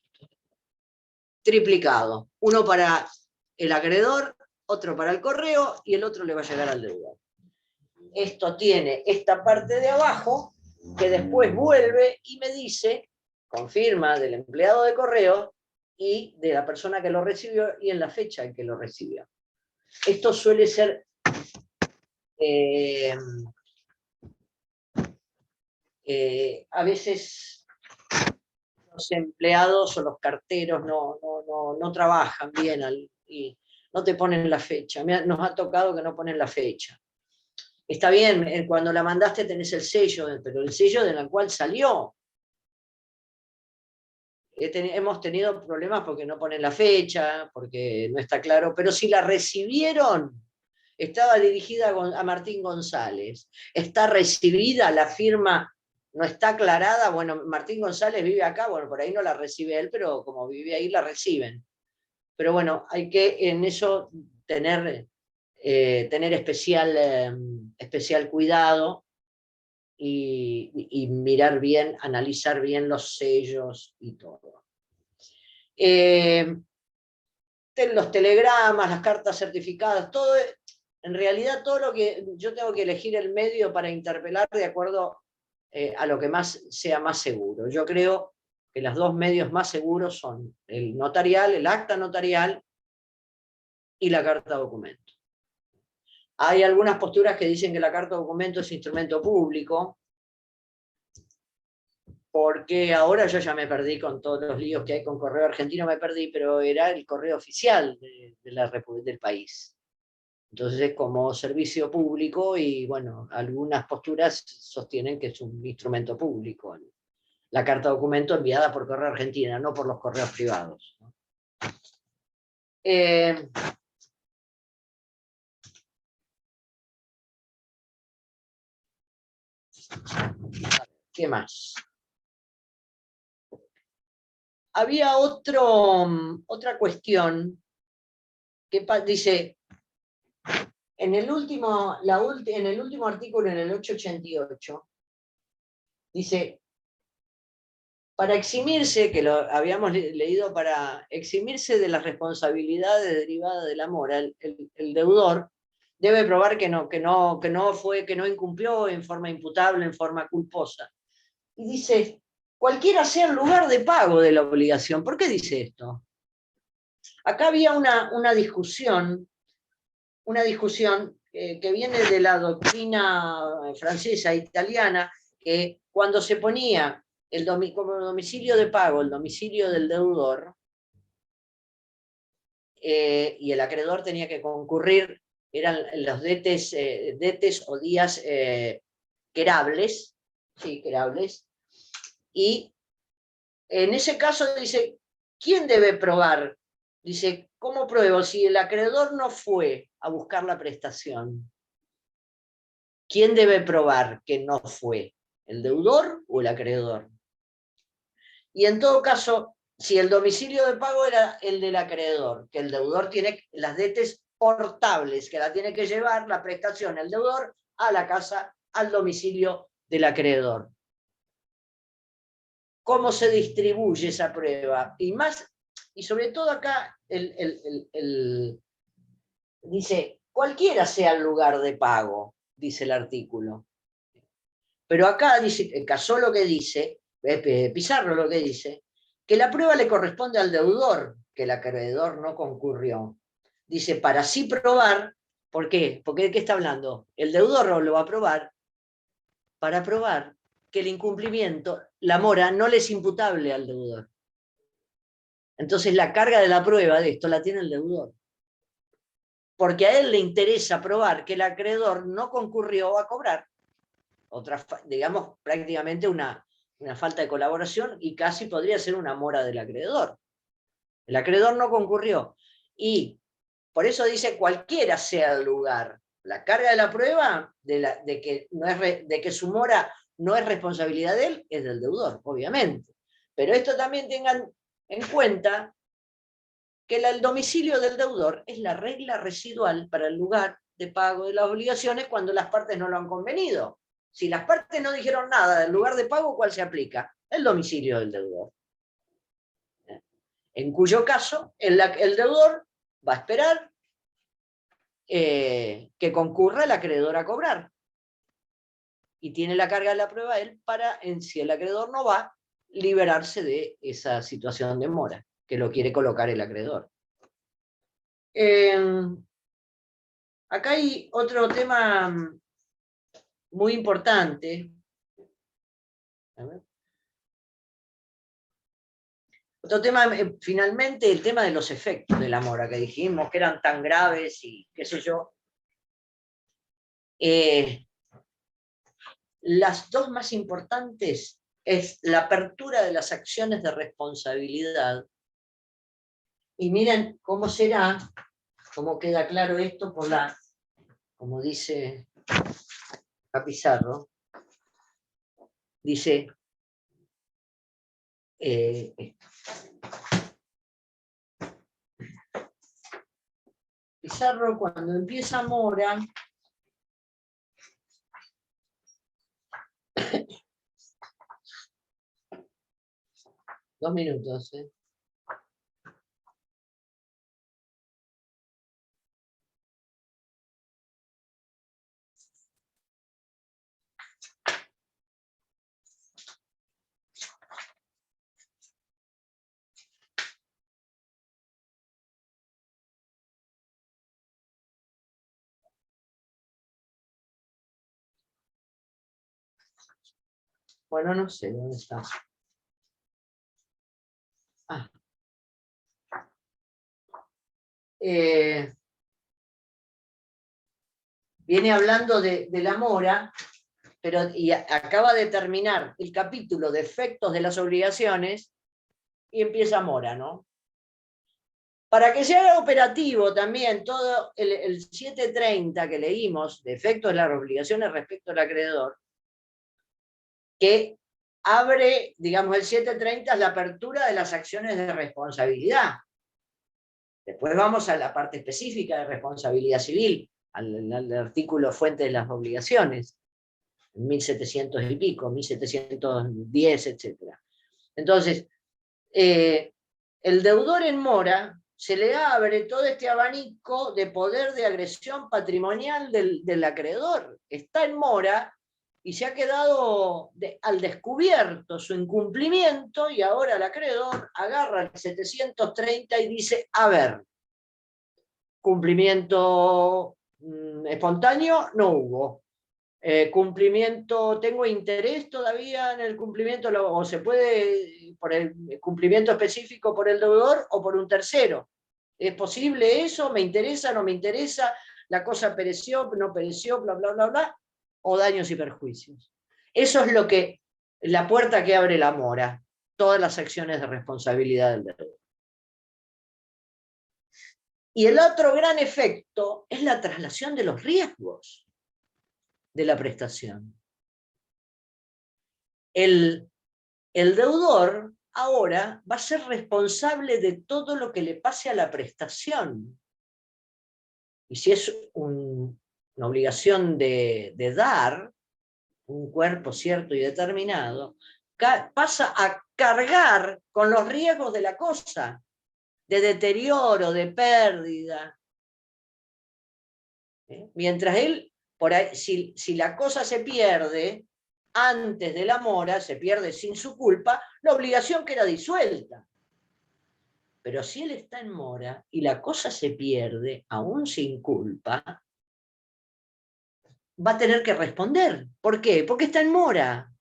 Triplicado. Uno para el acreedor, otro para el correo y el otro le va a llegar al deudor. Esto tiene esta parte de abajo que después vuelve y me dice, con firma del empleado de correo y de la persona que lo recibió y en la fecha en que lo recibió. Esto suele ser a veces los empleados o los carteros no trabajan bien y no te ponen la fecha. Nos ha tocado que no ponen la fecha. Está bien, cuando la mandaste tenés el sello, pero el sello de la cual salió. Hemos tenido problemas porque no ponen la fecha, porque no está claro, pero si la recibieron, estaba dirigida a Martín González, está recibida, la firma no está aclarada, Martín González vive acá, por ahí no la recibe él, pero como vive ahí la reciben. Pero hay que en eso tener especial cuidado y mirar bien, analizar bien los sellos y todo. Los telegramas, las cartas certificadas, todo en realidad todo lo que yo tengo que elegir el medio para interpelar de acuerdo a lo que sea más seguro. Yo creo que los dos medios más seguros son el notarial, el acta notarial y la carta documento. Hay algunas posturas que dicen que la carta documento es instrumento público, porque ahora yo ya me perdí con todos los líos que hay con Correo Argentino, me perdí, pero era el correo oficial del país. Entonces es como servicio público y bueno, algunas posturas sostienen que es un instrumento público. La carta documento enviada por Correo Argentina, no por los correos privados. ¿Qué más? Había otra cuestión que dice, en el último artículo, en el 888, dice, para eximirse, que lo habíamos leído, para eximirse de las responsabilidades derivadas de la mora, el deudor debe probar que no incumplió en forma imputable, en forma culposa. Y dice, cualquiera sea el lugar de pago de la obligación. ¿Por qué dice esto? Acá había una discusión que viene de la doctrina francesa, italiana, que cuando se ponía como domicilio de pago el domicilio del deudor, y el acreedor tenía que concurrir, eran los detes o días querables, sí, querables, y en ese caso dice, ¿quién debe probar? Dice, ¿cómo pruebo? Si el acreedor no fue a buscar la prestación, ¿quién debe probar que no fue? ¿El deudor o el acreedor? Y en todo caso, si el domicilio de pago era el del acreedor, que el deudor tiene las detes portables, que la tiene que llevar la prestación, el deudor, a la casa, al domicilio del acreedor. ¿Cómo se distribuye esa prueba? Y sobre todo acá, dice, cualquiera sea el lugar de pago, dice el artículo. Pero acá dice, Casó lo que dice, Pizarro lo que dice, que la prueba le corresponde al deudor, que el acreedor no concurrió. Dice, para así probar, ¿por qué? Porque ¿de qué está hablando? El deudor lo va a probar para probar que el incumplimiento, la mora, no le es imputable al deudor. Entonces la carga de la prueba de esto la tiene el deudor. Porque a él le interesa probar que el acreedor no concurrió a cobrar. Digamos, prácticamente una falta de colaboración y casi podría ser una mora del acreedor. El acreedor no concurrió. Y por eso dice cualquiera sea el lugar. La carga de la prueba de que su mora no es responsabilidad de él, es del deudor, obviamente. Pero esto también tengan en cuenta que el domicilio del deudor es la regla residual para el lugar de pago de las obligaciones cuando las partes no lo han convenido. Si las partes no dijeron nada del lugar de pago, ¿cuál se aplica? El domicilio del deudor. En cuyo caso, el deudor va a esperar que concurra el acreedor a cobrar. Y tiene la carga de la prueba él para, si el acreedor no va, liberarse de esa situación de mora que lo quiere colocar el acreedor. Acá hay otro tema muy importante. A ver. Otro tema, finalmente, el tema de los efectos de la mora, que dijimos que eran tan graves y qué sé yo. Las dos más importantes es la apertura de las acciones de responsabilidad. Y miren cómo será, cómo queda claro esto por como dice Pizarro, dice, Pizarro cuando empieza mora, dos minutos, Bueno, no sé dónde está. Ah. Viene hablando de la mora, pero acaba de terminar el capítulo de efectos de las obligaciones y empieza mora, ¿no? Para que se haga operativo también todo el 730 que leímos de efectos de las obligaciones respecto al acreedor, que abre, digamos, el 730 es la apertura de las acciones de responsabilidad. Después vamos a la parte específica de responsabilidad civil, al artículo fuente de las obligaciones, 1700 y pico, 1710, etc. Entonces, el deudor en mora se le abre todo este abanico de poder de agresión patrimonial del acreedor. Está en mora y se ha quedado al descubierto su incumplimiento, y ahora el acreedor agarra el 730 y dice, a ver, cumplimiento espontáneo no hubo. Cumplimiento, tengo interés todavía en el cumplimiento, o se puede por el cumplimiento específico por el deudor o por un tercero. ¿Es posible eso? ¿Me interesa? ¿No me interesa? ¿La cosa pereció? ¿No pereció? Bla, bla, bla, bla. O daños y perjuicios. Eso es lo que, la puerta que abre la mora, todas las acciones de responsabilidad del deudor. Y el otro gran efecto es la traslación de los riesgos de la prestación. El deudor ahora va a ser responsable de todo lo que le pase a la prestación. Y si es una obligación de dar un cuerpo cierto y determinado, pasa a cargar con los riesgos de la cosa, de deterioro, de pérdida. Mientras él, por ahí, si la cosa se pierde antes de la mora, se pierde sin su culpa, la obligación queda disuelta. Pero si él está en mora y la cosa se pierde, aún sin culpa, va a tener que responder. ¿Por qué? Porque está en mora.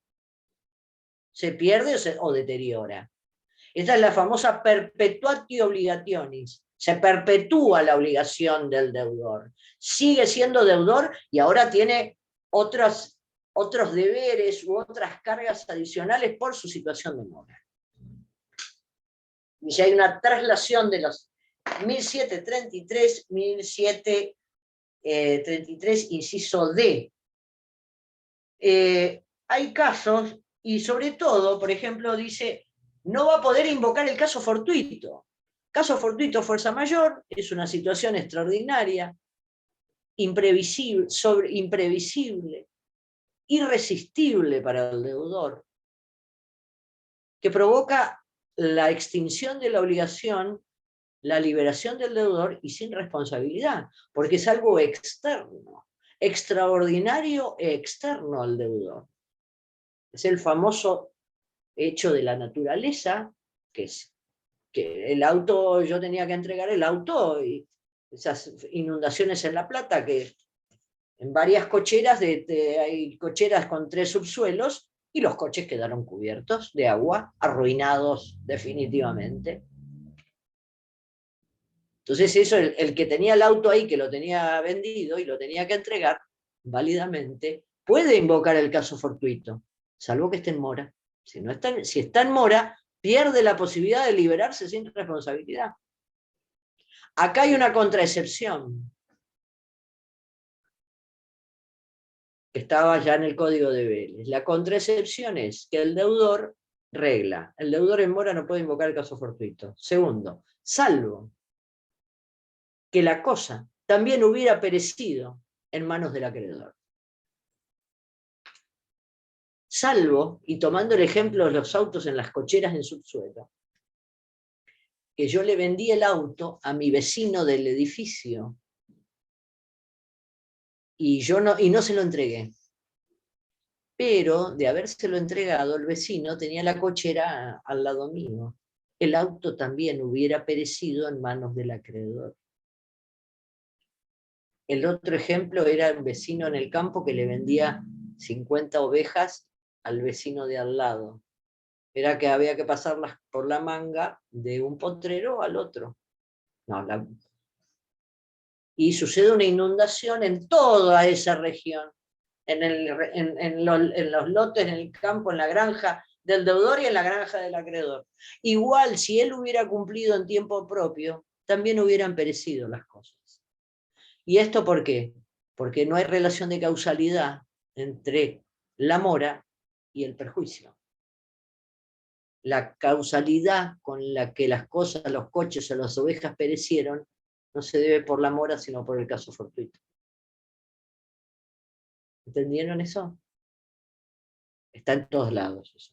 Se pierde o deteriora. Esta es la famosa perpetuatio obligationis. Se perpetúa la obligación del deudor. Sigue siendo deudor y ahora tiene otros deberes u otras cargas adicionales por su situación de mora. Y si hay una traslación de los 1733, 1733, inciso D. Hay casos, y sobre todo, por ejemplo, dice, no va a poder invocar el caso fortuito. Caso fortuito, fuerza mayor, es una situación extraordinaria, imprevisible, irresistible para el deudor, que provoca la extinción de la obligación, la liberación del deudor y sin responsabilidad, porque es algo externo, extraordinario e externo al deudor. Es el famoso hecho de la naturaleza, que es que el auto, yo tenía que entregar el auto, y esas inundaciones en La Plata, que en varias cocheras, hay cocheras con 3 subsuelos, y los coches quedaron cubiertos de agua, arruinados definitivamente. Entonces eso, el que tenía el auto ahí, que lo tenía vendido y lo tenía que entregar válidamente, puede invocar el caso fortuito, salvo que esté en mora. Si está en mora, pierde la posibilidad de liberarse sin responsabilidad. Acá hay una contraexcepción, que estaba ya en el Código de Vélez. La contraexcepción es que el deudor regla. El deudor en mora no puede invocar el caso fortuito. Segundo, salvo que la cosa también hubiera perecido en manos del acreedor. Salvo, y tomando el ejemplo de los autos en las cocheras en subsuelo, que yo le vendí el auto a mi vecino del edificio y no se lo entregué. Pero de habérselo entregado, el vecino tenía la cochera al lado mío. El auto también hubiera perecido en manos del acreedor. El otro ejemplo era un vecino en el campo que le vendía 50 ovejas al vecino de al lado. Era que había que pasarlas por la manga de un potrero al otro. No, y sucede una inundación en toda esa región, en los lotes, en el campo, en la granja del deudor y en la granja del acreedor. Igual, si él hubiera cumplido en tiempo propio, también hubieran perecido las cosas. ¿Y esto por qué? Porque no hay relación de causalidad entre la mora y el perjuicio. La causalidad con la que las cosas, los coches o las ovejas perecieron, no se debe por la mora, sino por el caso fortuito. ¿Entendieron eso? Está en todos lados eso.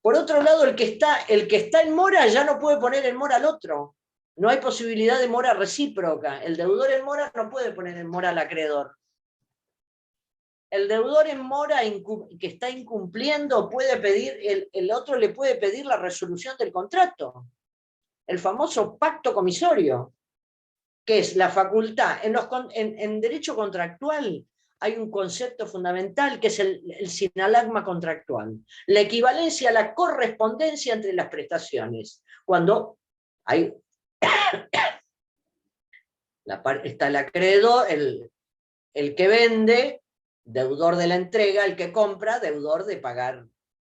Por otro lado, el que está en mora ya no puede poner en mora al otro. No hay posibilidad de mora recíproca. El deudor en mora no puede poner en mora al acreedor. El deudor en mora que está incumpliendo puede pedir, el otro le puede pedir la resolución del contrato. El famoso pacto comisorio, que es la facultad. En derecho contractual hay un concepto fundamental que es el sinalagma contractual. La equivalencia a la correspondencia entre las prestaciones. Cuando hay... está el acreedor, el que vende, deudor de la entrega, el que compra, deudor de pagar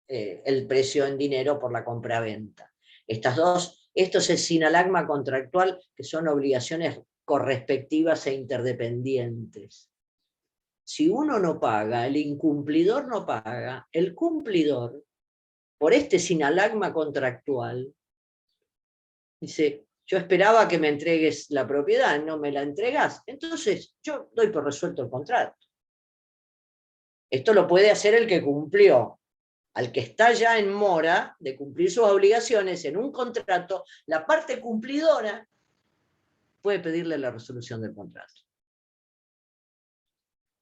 el precio en dinero por la compra-venta. Esto es el sinalagma contractual, que son obligaciones correspectivas e interdependientes. Si uno no paga, el incumplidor no paga, el cumplidor, por este sinalagma contractual, dice: yo esperaba que me entregues la propiedad, no me la entregas, entonces yo doy por resuelto el contrato. Esto lo puede hacer el que cumplió. Al que está ya en mora de cumplir sus obligaciones en un contrato, la parte cumplidora puede pedirle la resolución del contrato.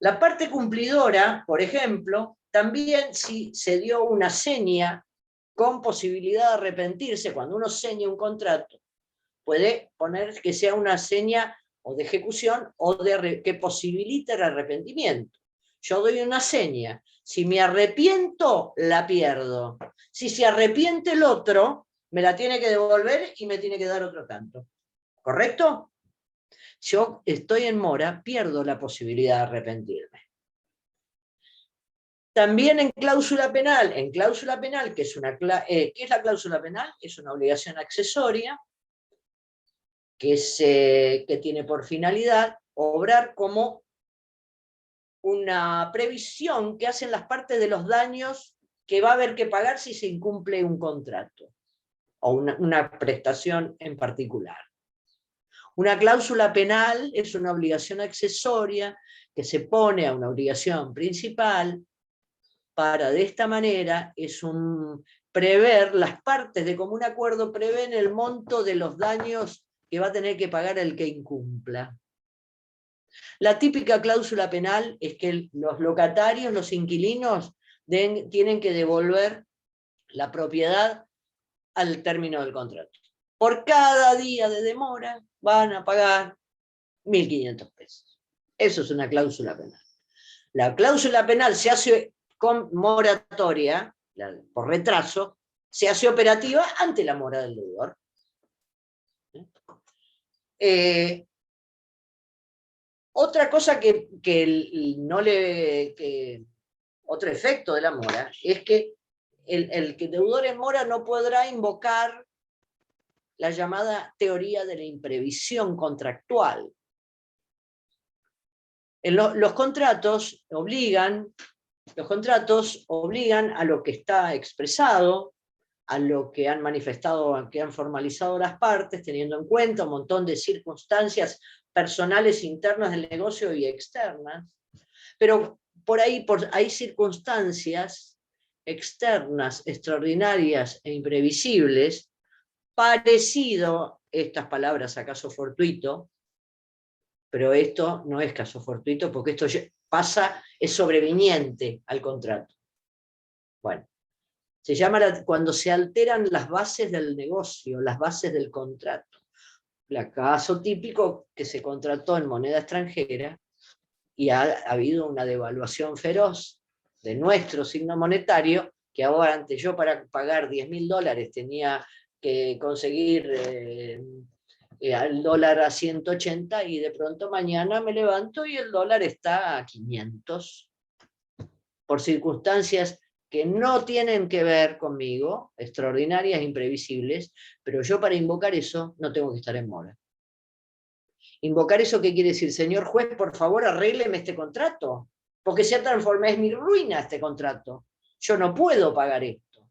La parte cumplidora, por ejemplo, también si se dio una seña con posibilidad de arrepentirse, cuando uno seña un contrato, puede poner que sea una seña o de ejecución o que posibilite el arrepentimiento. Yo doy una seña. Si me arrepiento, la pierdo. Si se arrepiente el otro, me la tiene que devolver y me tiene que dar otro tanto. ¿Correcto? Yo estoy en mora, pierdo la posibilidad de arrepentirme. También en cláusula penal, ¿qué es la cláusula penal? Es una obligación accesoria que tiene por finalidad obrar como una previsión que hacen las partes de los daños que va a haber que pagar si se incumple un contrato o una prestación en particular. Una cláusula penal es una obligación accesoria que se pone a una obligación principal para, de esta manera, prever, las partes de común acuerdo prevén el monto de los daños que va a tener que pagar el que incumpla. La típica cláusula penal es que los locatarios, los inquilinos, tienen que devolver la propiedad al término del contrato. Por cada día de demora van a pagar 1.500 pesos. Eso es una cláusula penal. La cláusula penal se hace con moratoria, por retraso, se hace operativa ante la mora del deudor. Otra cosa otro efecto de la mora es que el deudor en mora no podrá invocar la llamada teoría de la imprevisión contractual. Los contratos obligan a lo que está expresado, a lo que han manifestado, que han formalizado las partes, teniendo en cuenta un montón de circunstancias personales internas del negocio y externas, pero hay circunstancias externas, extraordinarias e imprevisibles, parecido, estas palabras a caso fortuito, pero esto no es caso fortuito porque esto es sobreviniente al contrato. Bueno, se llama cuando se alteran las bases del negocio, las bases del contrato. El caso típico que se contrató en moneda extranjera y ha habido una devaluación feroz de nuestro signo monetario, que ahora antes yo para pagar $10.000 tenía que conseguir al dólar a 180 y de pronto mañana me levanto y el dólar está a 500, por circunstancias que no tienen que ver conmigo, extraordinarias, imprevisibles, pero yo para invocar eso no tengo que estar en mora. ¿Invocar eso qué quiere decir? Señor juez, por favor, arrégleme este contrato, porque se ha transformado en mi ruina este contrato. Yo no puedo pagar esto.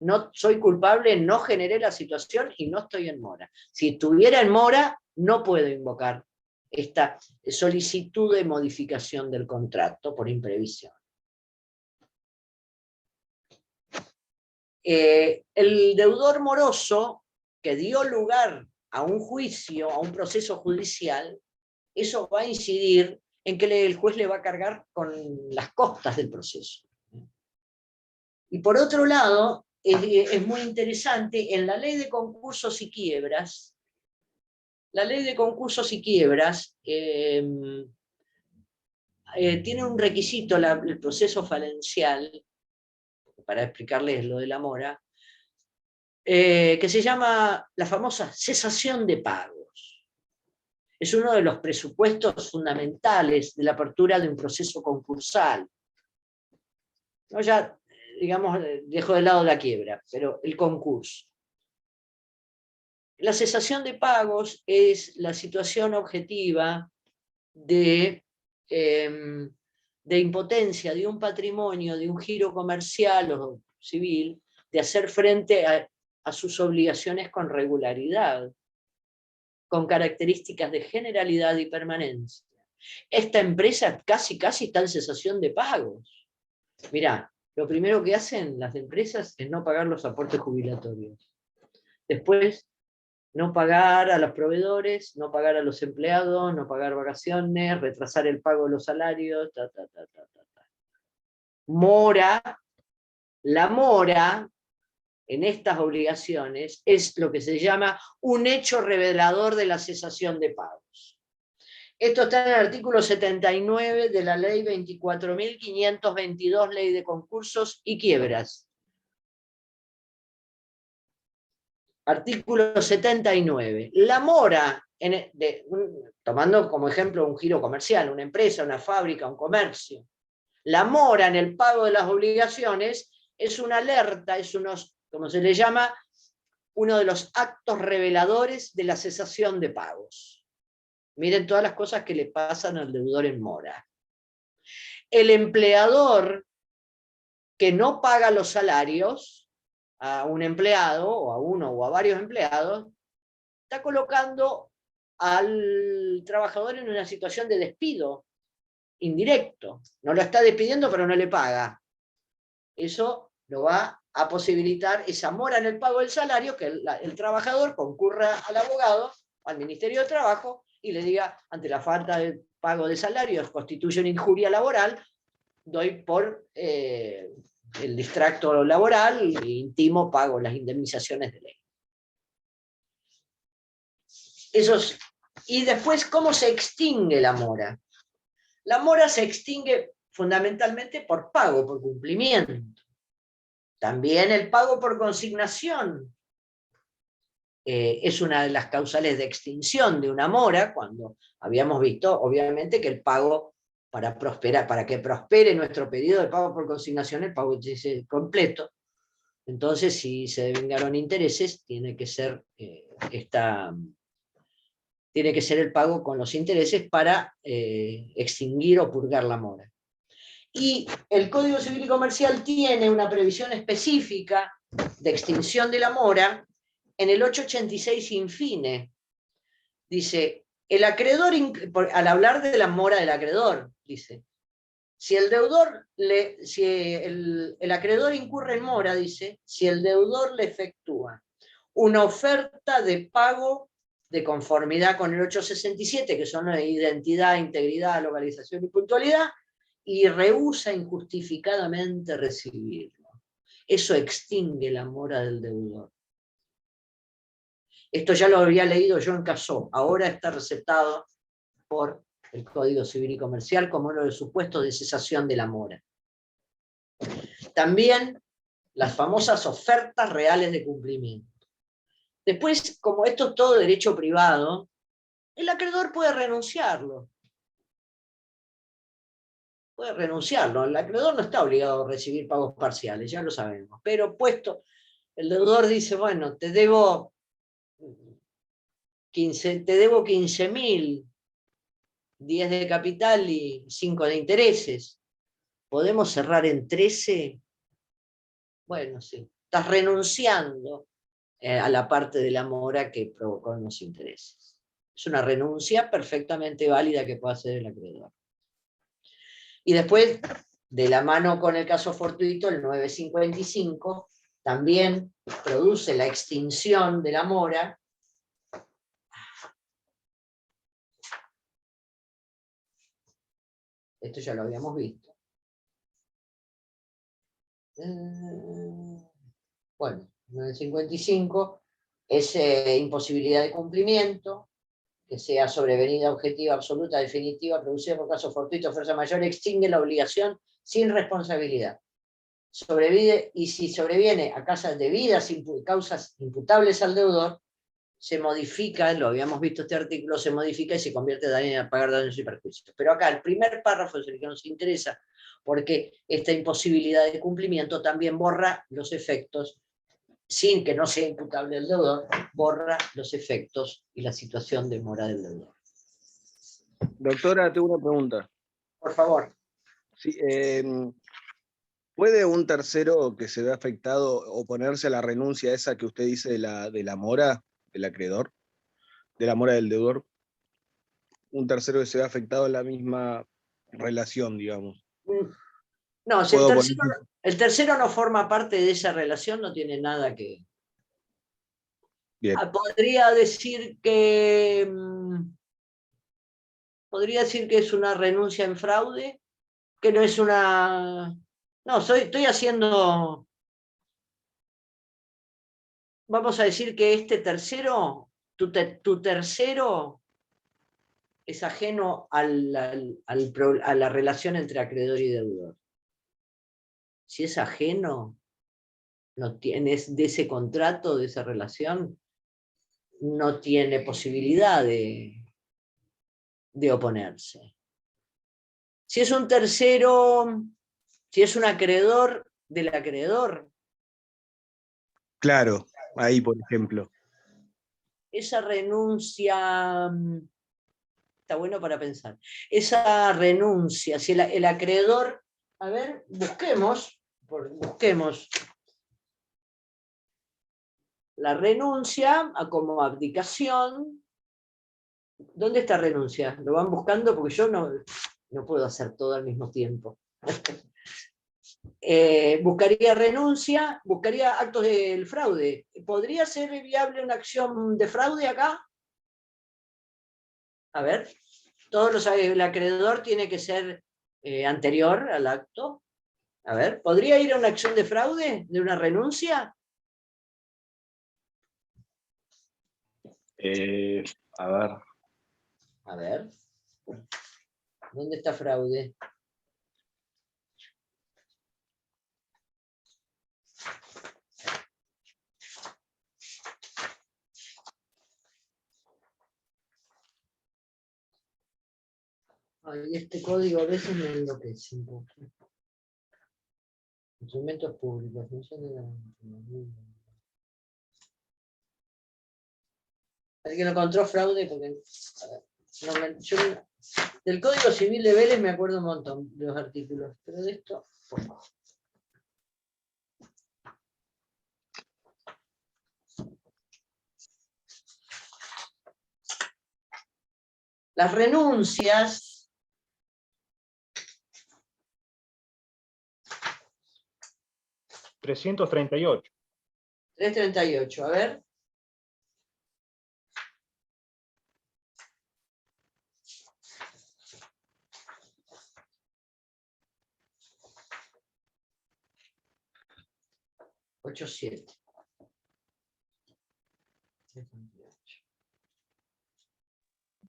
No soy culpable, no generé la situación y no estoy en mora. Si estuviera en mora, no puedo invocar esta solicitud de modificación del contrato por imprevisión. El deudor moroso que dio lugar a un juicio, a un proceso judicial, eso va a incidir en que el juez le va a cargar con las costas del proceso. Y por otro lado, es muy interesante, en la ley de concursos y quiebras, la ley de concursos y quiebras tiene un requisito, el proceso falencial, para explicarles lo de la mora, que se llama la famosa cesación de pagos. Es uno de los presupuestos fundamentales de la apertura de un proceso concursal. No, ya, digamos, dejo de lado la quiebra, pero el concurso. La cesación de pagos es la situación objetiva de impotencia de un patrimonio, de un giro comercial o civil, de hacer frente a sus obligaciones con regularidad, con características de generalidad y permanencia. Esta empresa casi está en cesación de pagos. Mirá, lo primero que hacen las empresas es no pagar los aportes jubilatorios. Después, no pagar a los proveedores, no pagar a los empleados, no pagar vacaciones, retrasar el pago de los salarios, Mora, la mora en estas obligaciones es lo que se llama un hecho revelador de la cesación de pagos. Esto está en el artículo 79 de la ley 24.522, ley de concursos y quiebras. Artículo 79. La mora, tomando como ejemplo un giro comercial, una empresa, una fábrica, un comercio, la mora en el pago de las obligaciones es una alerta, es como se le llama, uno de los actos reveladores de la cesación de pagos. Miren todas las cosas que le pasan al deudor en mora. El empleador que no paga los salarios a un empleado, o a uno o a varios empleados, está colocando al trabajador en una situación de despido indirecto. No lo está despidiendo, pero no le paga. Eso lo va a posibilitar esa mora en el pago del salario, que el trabajador concurra al abogado, al Ministerio de Trabajo, y le diga, ante la falta de pago de salarios constituye una injuria laboral, doy por el distracto laboral e intimo pago las indemnizaciones de ley. Y después, ¿cómo se extingue la mora? La mora se extingue fundamentalmente por pago, por cumplimiento. También el pago por consignación es una de las causales de extinción de una mora, cuando habíamos visto, obviamente, que el pago, para que prospere nuestro pedido de pago por consignación, el pago es completo. Entonces, si se devengaron intereses, tiene que ser el pago con los intereses para extinguir o purgar la mora. Y el Código Civil y Comercial tiene una previsión específica de extinción de la mora en el 886 infine. Dice, el acreedor, al hablar de la mora del acreedor, dice, si el acreedor incurre en mora, dice, si el deudor le efectúa una oferta de pago de conformidad con el 867, que son identidad, integridad, localización y puntualidad, y rehúsa injustificadamente recibirlo. Eso extingue la mora del deudor. Esto ya lo había leído yo en Casó, ahora está recetado por el Código Civil y Comercial como uno de los supuestos de cesación de la mora. también las famosas ofertas reales de cumplimiento. Después, como esto es todo derecho privado, el acreedor puede renunciarlo. Puede renunciarlo. El acreedor no está obligado a recibir pagos parciales, ya lo sabemos. Pero puesto, el deudor dice, bueno, te debo 15.000, 10 de capital y 5 de intereses. ¿Podemos cerrar en 13? Bueno, sí. Estás renunciando a la parte de la mora que provocó los intereses. Es una renuncia perfectamente válida que puede hacer el acreedor. Y después, de la mano con el caso fortuito, el 955 también produce la extinción de la mora. Esto ya lo habíamos visto. Bueno, 955 es imposibilidad de cumplimiento, que sea sobrevenida objetiva, absoluta, definitiva, producida por caso fortuito, fuerza mayor, extingue la obligación sin responsabilidad. Sobrevive, y si sobreviene a causas debidas, causas imputables al deudor, se modifica, lo habíamos visto este artículo, se modifica y se convierte en a pagar daños y perjuicios. Pero acá el primer párrafo es el que nos interesa, porque esta imposibilidad de cumplimiento también borra los efectos, sin que no sea imputable el deudor, borra los efectos y la situación de mora del deudor. Doctora, tengo una pregunta. Por favor. Sí, ¿puede un tercero que se ve afectado oponerse a la renuncia esa que usted dice de la mora del acreedor, de la mora del deudor? Un tercero que se ve afectado en la misma relación, digamos. No, si el tercero no forma parte de esa relación, no tiene nada que... Bien. Podría decir que es una renuncia en fraude, que no es una... No, estoy haciendo... Vamos a decir que este tercero, tu tercero, es ajeno a la relación entre acreedor y deudor. Si es ajeno, no tienes de ese contrato, de esa relación, no tiene posibilidad de oponerse. Si es un tercero, si es un acreedor del acreedor. Claro, ahí por ejemplo. Esa renuncia, está bueno para pensar, esa renuncia, si el acreedor, a ver, busquemos la renuncia como abdicación. ¿Dónde está renuncia? Lo van buscando porque yo no puedo hacer todo al mismo tiempo. Buscaría renuncia, buscaría actos del fraude. ¿Podría ser viable una acción de fraude acá? A ver, el acreedor tiene que ser anterior al acto. A ver, ¿podría ir a una acción de fraude, de una renuncia? A ver. ¿Dónde está fraude? Ay, este código a veces me enloquece un poco. Instrumentos públicos, función de la... ¿Alguien encontró fraude? Porque, a ver, del Código Civil de Vélez me acuerdo un montón de los artículos, pero de esto, por favor. Las renuncias... 338. 338, a ver. ...87.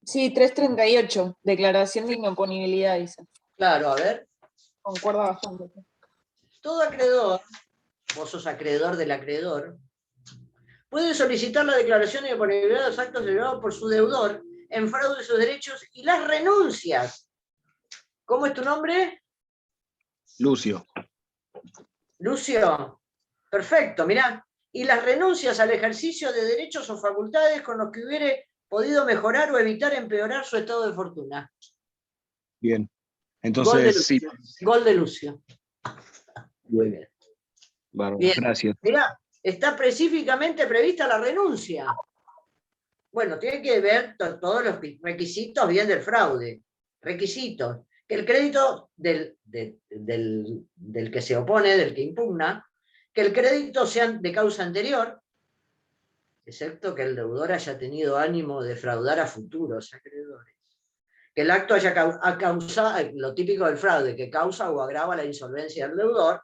Sí, 338, declaración de inoponibilidad, dice. Claro, a ver. Concuerda bastante. todo acreedor, vos sos acreedor del acreedor, puede solicitar la declaración de disponibilidad de los actos celebrados por su deudor en fraude de sus derechos y las renuncias. ¿Cómo es tu nombre? Lucio. Lucio. Perfecto, mirá. Y las renuncias al ejercicio de derechos o facultades con los que hubiere podido mejorar o evitar empeorar su estado de fortuna. Bien. Gol de Entonces, sí. Lucio. Gol de Lucio. Muy bien. Bárbaro, Bien. gracias. Mirá, está específicamente prevista la renuncia. Bueno, tiene que ver todos los requisitos bien del fraude. Requisitos. Que el crédito del que se opone, del que impugna, que el crédito sea de causa anterior, excepto que el deudor haya tenido ánimo de defraudar a futuros acreedores. Que el acto haya causado, lo típico del fraude, que causa o agrava la insolvencia del deudor,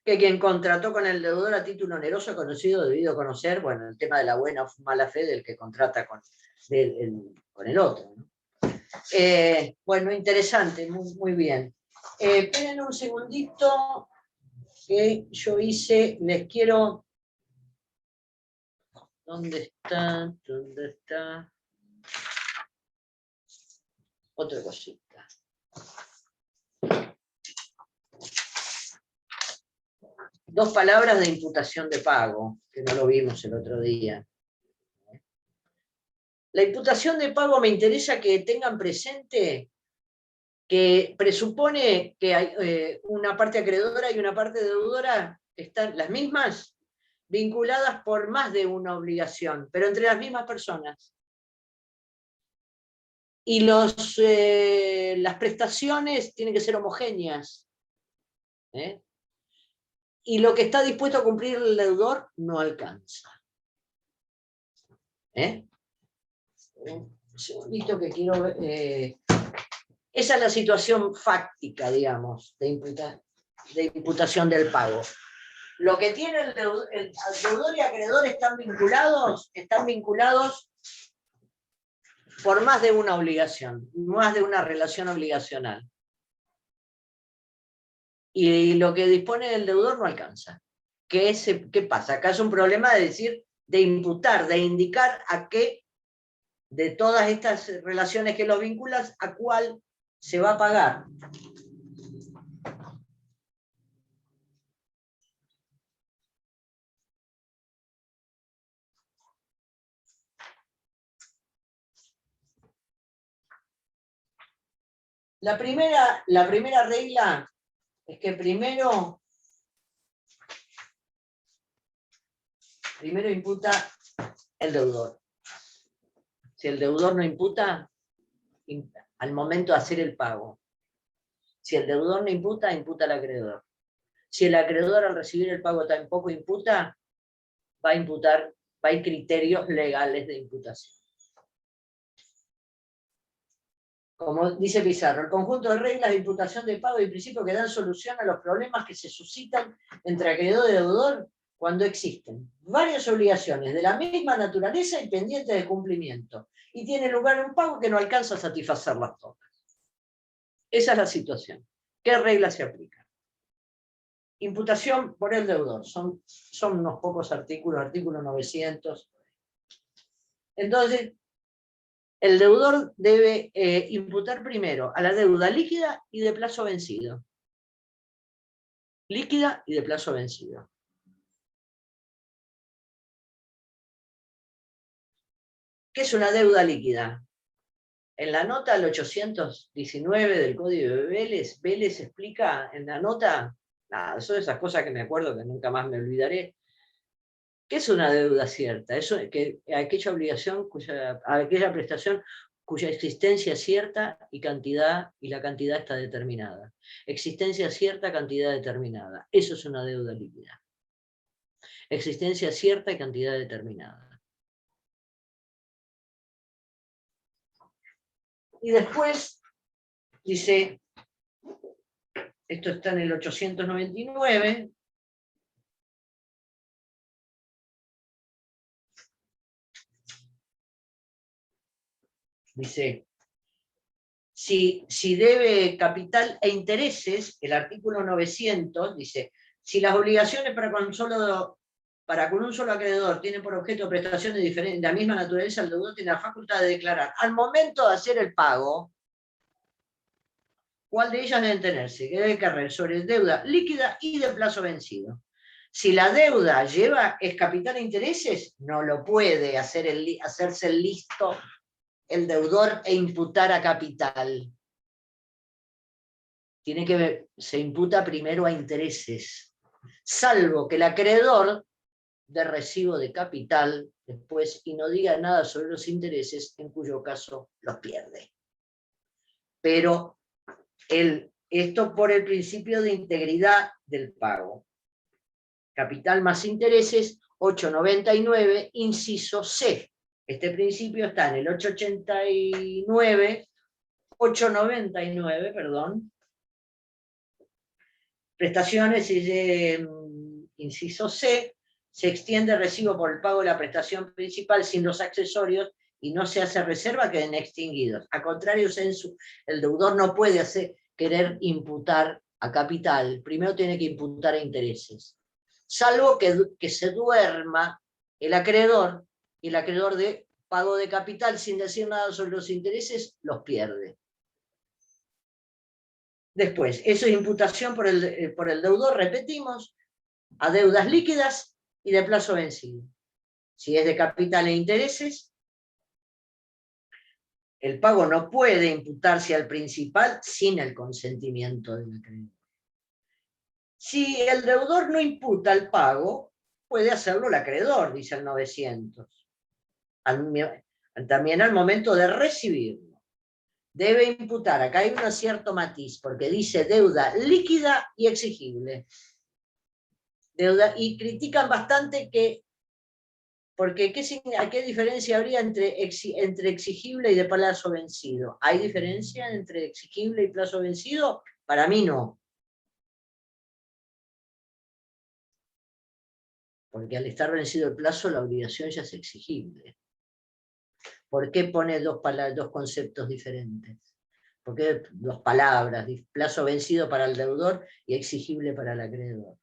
que quien contrató con el deudor a título oneroso conocido debido conocer, bueno, el tema de la buena o mala fe del que contrata con el otro, ¿no? Bueno, interesante, muy bien. Esperen un segundito que yo hice, les quiero... ¿Dónde está? ¿Dónde está? Otra cosita. Dos palabras de imputación de pago, que no lo vimos el otro día. La imputación de pago me interesa que tengan presente que presupone que hay una parte acreedora y una parte deudora, están las mismas, vinculadas por más de una obligación, pero entre las mismas personas. Y las prestaciones tienen que ser homogéneas. Y lo que está dispuesto a cumplir el deudor no alcanza. Un segundito que quiero ver. Esa es la situación fáctica, digamos, de imputación del pago. Lo que tiene el deudor y acreedor están vinculados por más de una obligación, más de una relación obligacional. Y lo que dispone el deudor no alcanza. ¿Qué pasa? Acá es un problema de decir, de imputar, de indicar a qué de todas estas relaciones que los vinculas, a cuál se va a pagar. La primera regla es que primero imputa el deudor. Si el deudor no imputa, al momento de hacer el pago. Si el deudor no imputa, imputa al acreedor. Si el acreedor al recibir el pago tampoco imputa, hay criterios legales de imputación. Como dice Pizarro, el conjunto de reglas de imputación de pago y principios que dan solución a los problemas que se suscitan entre acreedor y deudor cuando existen varias obligaciones de la misma naturaleza y pendientes de cumplimiento, y tiene lugar un pago que no alcanza a satisfacerlas todas. Esa es la situación. ¿Qué reglas se aplican? Imputación por el deudor. Son unos pocos artículos, artículo 900. Entonces, el deudor debe imputar primero a la deuda líquida y de plazo vencido. Líquida y de plazo vencido. ¿Qué es una deuda líquida? En la nota al 819 del Código de Vélez explica en la nota, nada, son esas cosas que me acuerdo que nunca más me olvidaré. ¿Qué es una deuda cierta? Es aquella obligación, aquella prestación cuya existencia es cierta y la cantidad está determinada. Existencia cierta, cantidad determinada. Eso es una deuda líquida. Existencia cierta y cantidad determinada. Y después dice, esto está en el 899, dice, Si debe capital e intereses, el artículo 900 dice, si las obligaciones para con un solo acreedor tienen por objeto prestaciones diferentes de la misma naturaleza, el deudor tiene la facultad de declarar al momento de hacer el pago cuál de ellas deben tenerse, que debe caer sobre deuda líquida y de plazo vencido. Si la deuda es capital e intereses, no lo puede hacerse el listo el deudor e imputar a capital. Se imputa primero a intereses, salvo que el acreedor de recibo de capital después y no diga nada sobre los intereses, en cuyo caso los pierde. Pero esto por el principio de integridad del pago. Capital más intereses, 899, inciso C. Este principio está en el 899, perdón. Prestaciones, inciso C, se extiende el recibo por el pago de la prestación principal sin los accesorios y no se hace reserva, queden extinguidos. A contrario, el deudor no puede querer imputar a capital, primero tiene que imputar a intereses. Salvo que se duerma el acreedor, y el acreedor de pago de capital sin decir nada sobre los intereses, los pierde. Después, eso es imputación por el deudor, repetimos, a deudas líquidas y de plazo vencido. Si es de capital e intereses, el pago no puede imputarse al principal sin el consentimiento del acreedor. Si el deudor no imputa el pago, puede hacerlo el acreedor, dice el 900. También al momento de recibirlo. Debe imputar, acá hay un cierto matiz, porque dice deuda líquida y exigible. Y critican bastante porque ¿qué diferencia habría entre exigible y de plazo vencido? ¿Hay diferencia entre exigible y plazo vencido? Para mí no. Porque al estar vencido el plazo, la obligación ya es exigible. ¿Por qué pone dos conceptos diferentes? ¿Por qué dos palabras? Plazo vencido para el deudor y exigible para el acreedor.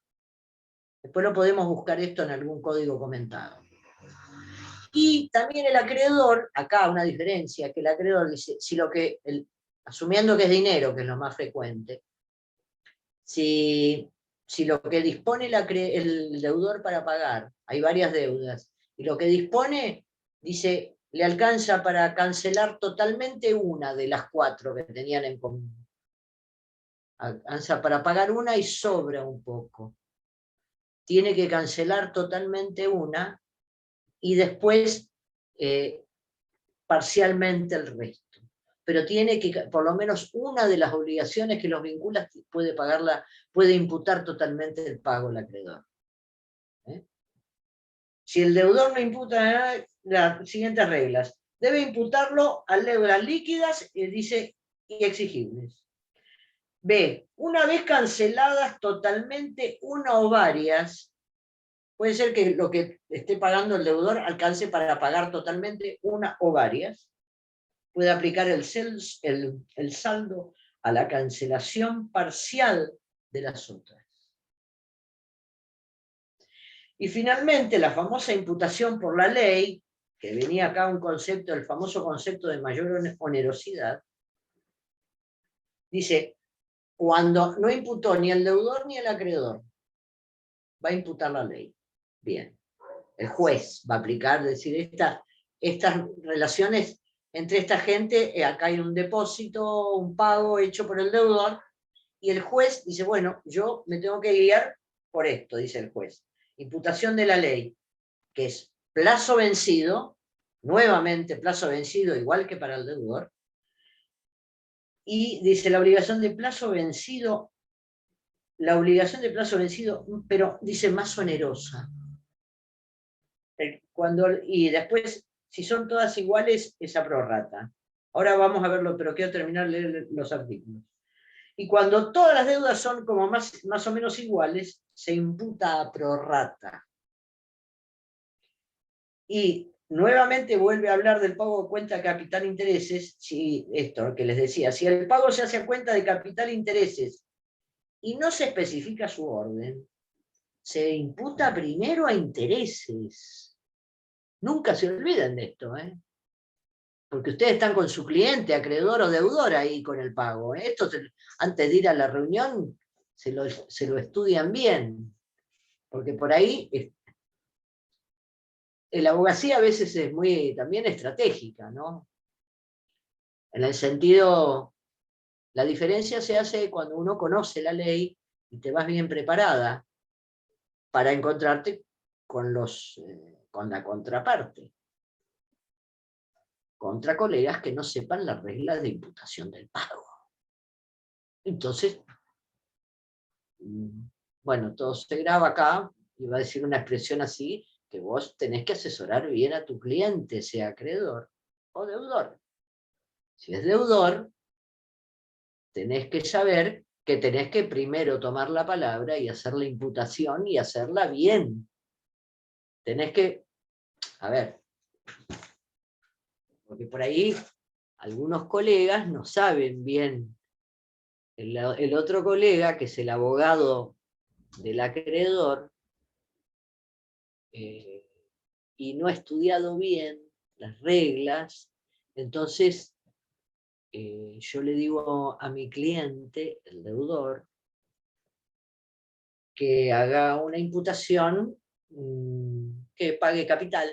Después lo podemos buscar esto en algún código comentado. Y también el acreedor, acá una diferencia, que el acreedor dice, asumiendo que es dinero, que es lo más frecuente, si lo que dispone el deudor para pagar, hay varias deudas, y lo que dispone, dice, le alcanza para cancelar totalmente una de las 4 que tenían en común. Alcanza para pagar una y sobra un poco. Tiene que cancelar totalmente una y después parcialmente el resto. Pero tiene que, por lo menos una de las obligaciones que los vincula, puede imputar totalmente el pago al acreedor. Si el deudor no imputa las siguientes reglas, debe imputarlo a deudas líquidas, dice, y exigibles. B, una vez canceladas totalmente una o varias, puede ser que lo que esté pagando el deudor alcance para pagar totalmente una o varias, puede aplicar el saldo a la cancelación parcial de las otras. Y finalmente, la famosa imputación por la ley, que venía acá el famoso concepto de mayor onerosidad, dice, cuando no imputó ni el deudor ni el acreedor, va a imputar la ley. Bien. El juez va a aplicar, decir, estas relaciones entre esta gente, acá hay un depósito, un pago hecho por el deudor, y el juez dice, bueno, yo me tengo que guiar por esto, dice el juez. Imputación de la ley, que es plazo vencido, nuevamente plazo vencido, igual que para el deudor, y dice la obligación de plazo vencido, pero dice más onerosa. Y después, si son todas iguales, esa prorrata. Ahora vamos a verlo, pero quiero terminar de leer los artículos. Y cuando todas las deudas son como más o menos iguales, se imputa a prorrata. Y nuevamente vuelve a hablar del pago de cuenta de capital intereses, si esto que les decía, si el pago se hace a cuenta de capital intereses y no se especifica su orden, se imputa primero a intereses. Nunca se olviden de esto, porque ustedes están con su cliente, acreedor o deudor ahí con el pago. Esto antes de ir a la reunión se lo estudian bien, porque por ahí la abogacía a veces es muy también estratégica, ¿no? En el sentido, la diferencia se hace cuando uno conoce la ley y te vas bien preparada para encontrarte con la contraparte, contra colegas que no sepan las reglas de imputación del pago. Entonces, bueno, todo se graba acá, y va a decir una expresión así, que vos tenés que asesorar bien a tu cliente, sea acreedor o deudor. Si es deudor, tenés que saber que tenés que primero tomar la palabra y hacer la imputación y hacerla bien. Tenés que, a ver, porque por ahí algunos colegas no saben bien. El otro colega, que es el abogado del acreedor, y no ha estudiado bien las reglas, entonces yo le digo a mi cliente, el deudor, que haga una imputación que pague capital.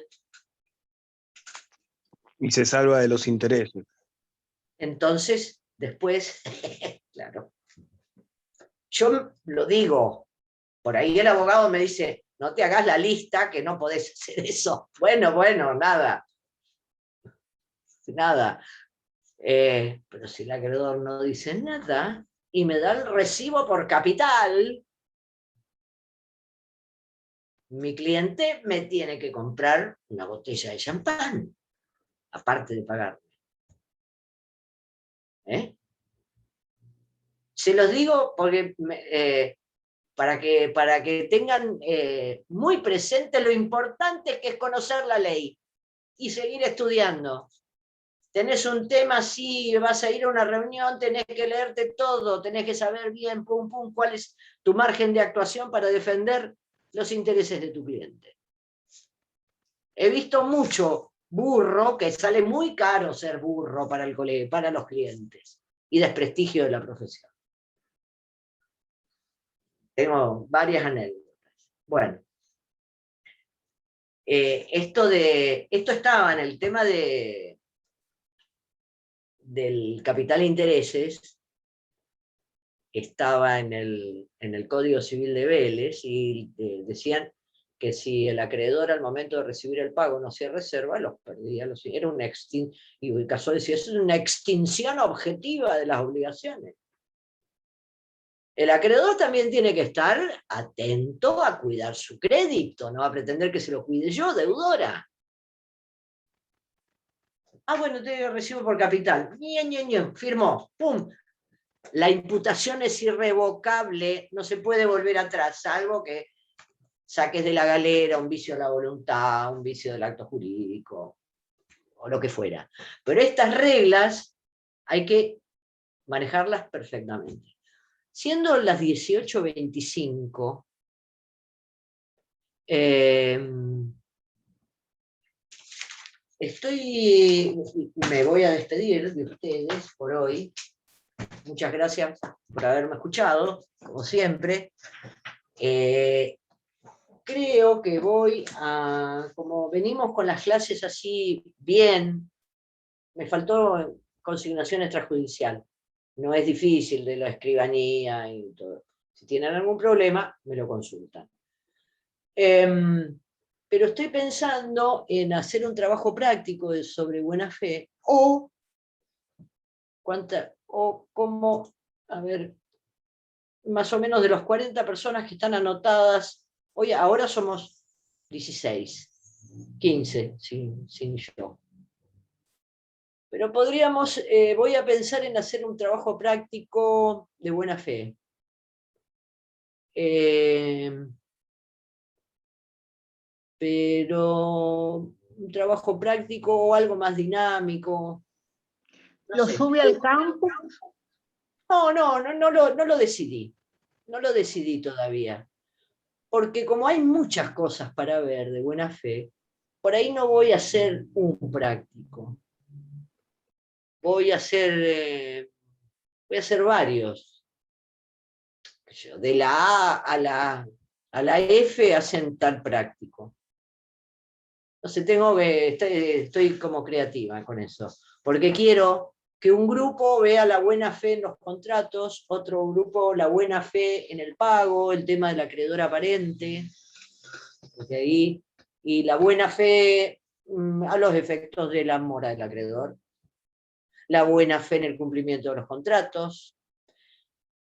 Y se salva de los intereses. Entonces, después, claro, yo lo digo, por ahí el abogado me dice, no te hagas la lista que no podés hacer eso. Bueno, nada. Pero si el acreedor no dice nada y me da el recibo por capital, mi cliente me tiene que comprar una botella de champán, aparte de pagarme. Se los digo porque para que tengan muy presente lo importante que es conocer la ley y seguir estudiando. Tenés un tema, sí, vas a ir a una reunión, tenés que leerte todo, tenés que saber bien, cuál es tu margen de actuación para defender los intereses de tu cliente. He visto mucho burro, que sale muy caro ser burro para los clientes, y desprestigio de la profesión. Tengo varias anécdotas. Bueno, esto estaba en el tema del capital intereses, estaba en el Código Civil de Vélez, y decían que si el acreedor al momento de recibir el pago no hacía reserva, los perdía. Era y el caso decía, eso es una extinción objetiva de las obligaciones. El acreedor también tiene que estar atento a cuidar su crédito, no va a pretender que se lo cuide yo, deudora. Bueno, te recibo por capital. Firmó, ¡pum! La imputación es irrevocable, no se puede volver atrás, salvo que saques de la galera un vicio de la voluntad, un vicio del acto jurídico, o lo que fuera. Pero estas reglas hay que manejarlas perfectamente. Siendo las 18:25, me voy a despedir de ustedes por hoy. Muchas gracias por haberme escuchado, como siempre. Creo que como venimos con las clases así bien, me faltó consignación extrajudicial. No es difícil, de la escribanía y todo. Si tienen algún problema, me lo consultan. Pero estoy pensando en hacer un trabajo práctico sobre buena fe, más o menos de los 40 personas que están anotadas, ahora somos 16, 15, sin yo. Pero voy a pensar en hacer un trabajo práctico de buena fe. Pero un trabajo práctico o algo más dinámico. No ¿Lo sé. sube al campo? No lo decidí. No lo decidí todavía. Porque como hay muchas cosas para ver de buena fe, por ahí no voy a hacer un práctico. Voy a hacer varios. De la A a la F hacen tal práctico. Entonces estoy como creativa con eso. Porque quiero que un grupo vea la buena fe en los contratos, otro grupo la buena fe en el pago, el tema del acreedor aparente, porque ahí, y la buena fe a los efectos de la mora del acreedor, la buena fe en el cumplimiento de los contratos.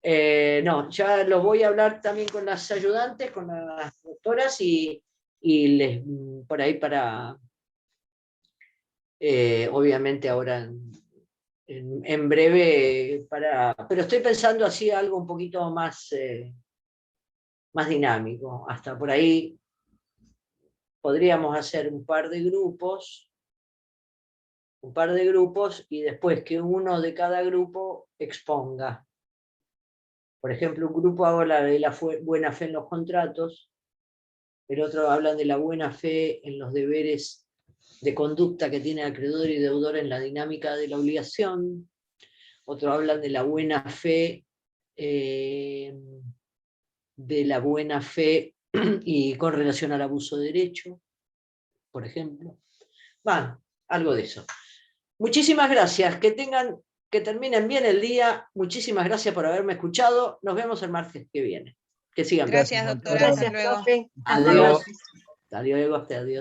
No, ya lo voy a hablar también con las ayudantes, con las doctoras y les por ahí para, obviamente ahora en breve, pero estoy pensando así algo un poquito más dinámico. Hasta por ahí podríamos hacer un par de grupos y después que uno de cada grupo exponga. Por ejemplo, un grupo habla de la buena fe en los contratos, el otro habla de la buena fe en los deberes de conducta que tiene acreedor y deudor en la dinámica de la obligación, otro habla de la buena fe y con relación al abuso de derecho, por ejemplo. Bueno, algo de eso. Muchísimas gracias, que terminen bien el día. Muchísimas gracias por haberme escuchado. Nos vemos el martes que viene. Que sigan bien. Gracias, doctora. Hasta Gracias, luego. profe. Hasta Adiós. luego. Hasta luego, adiós.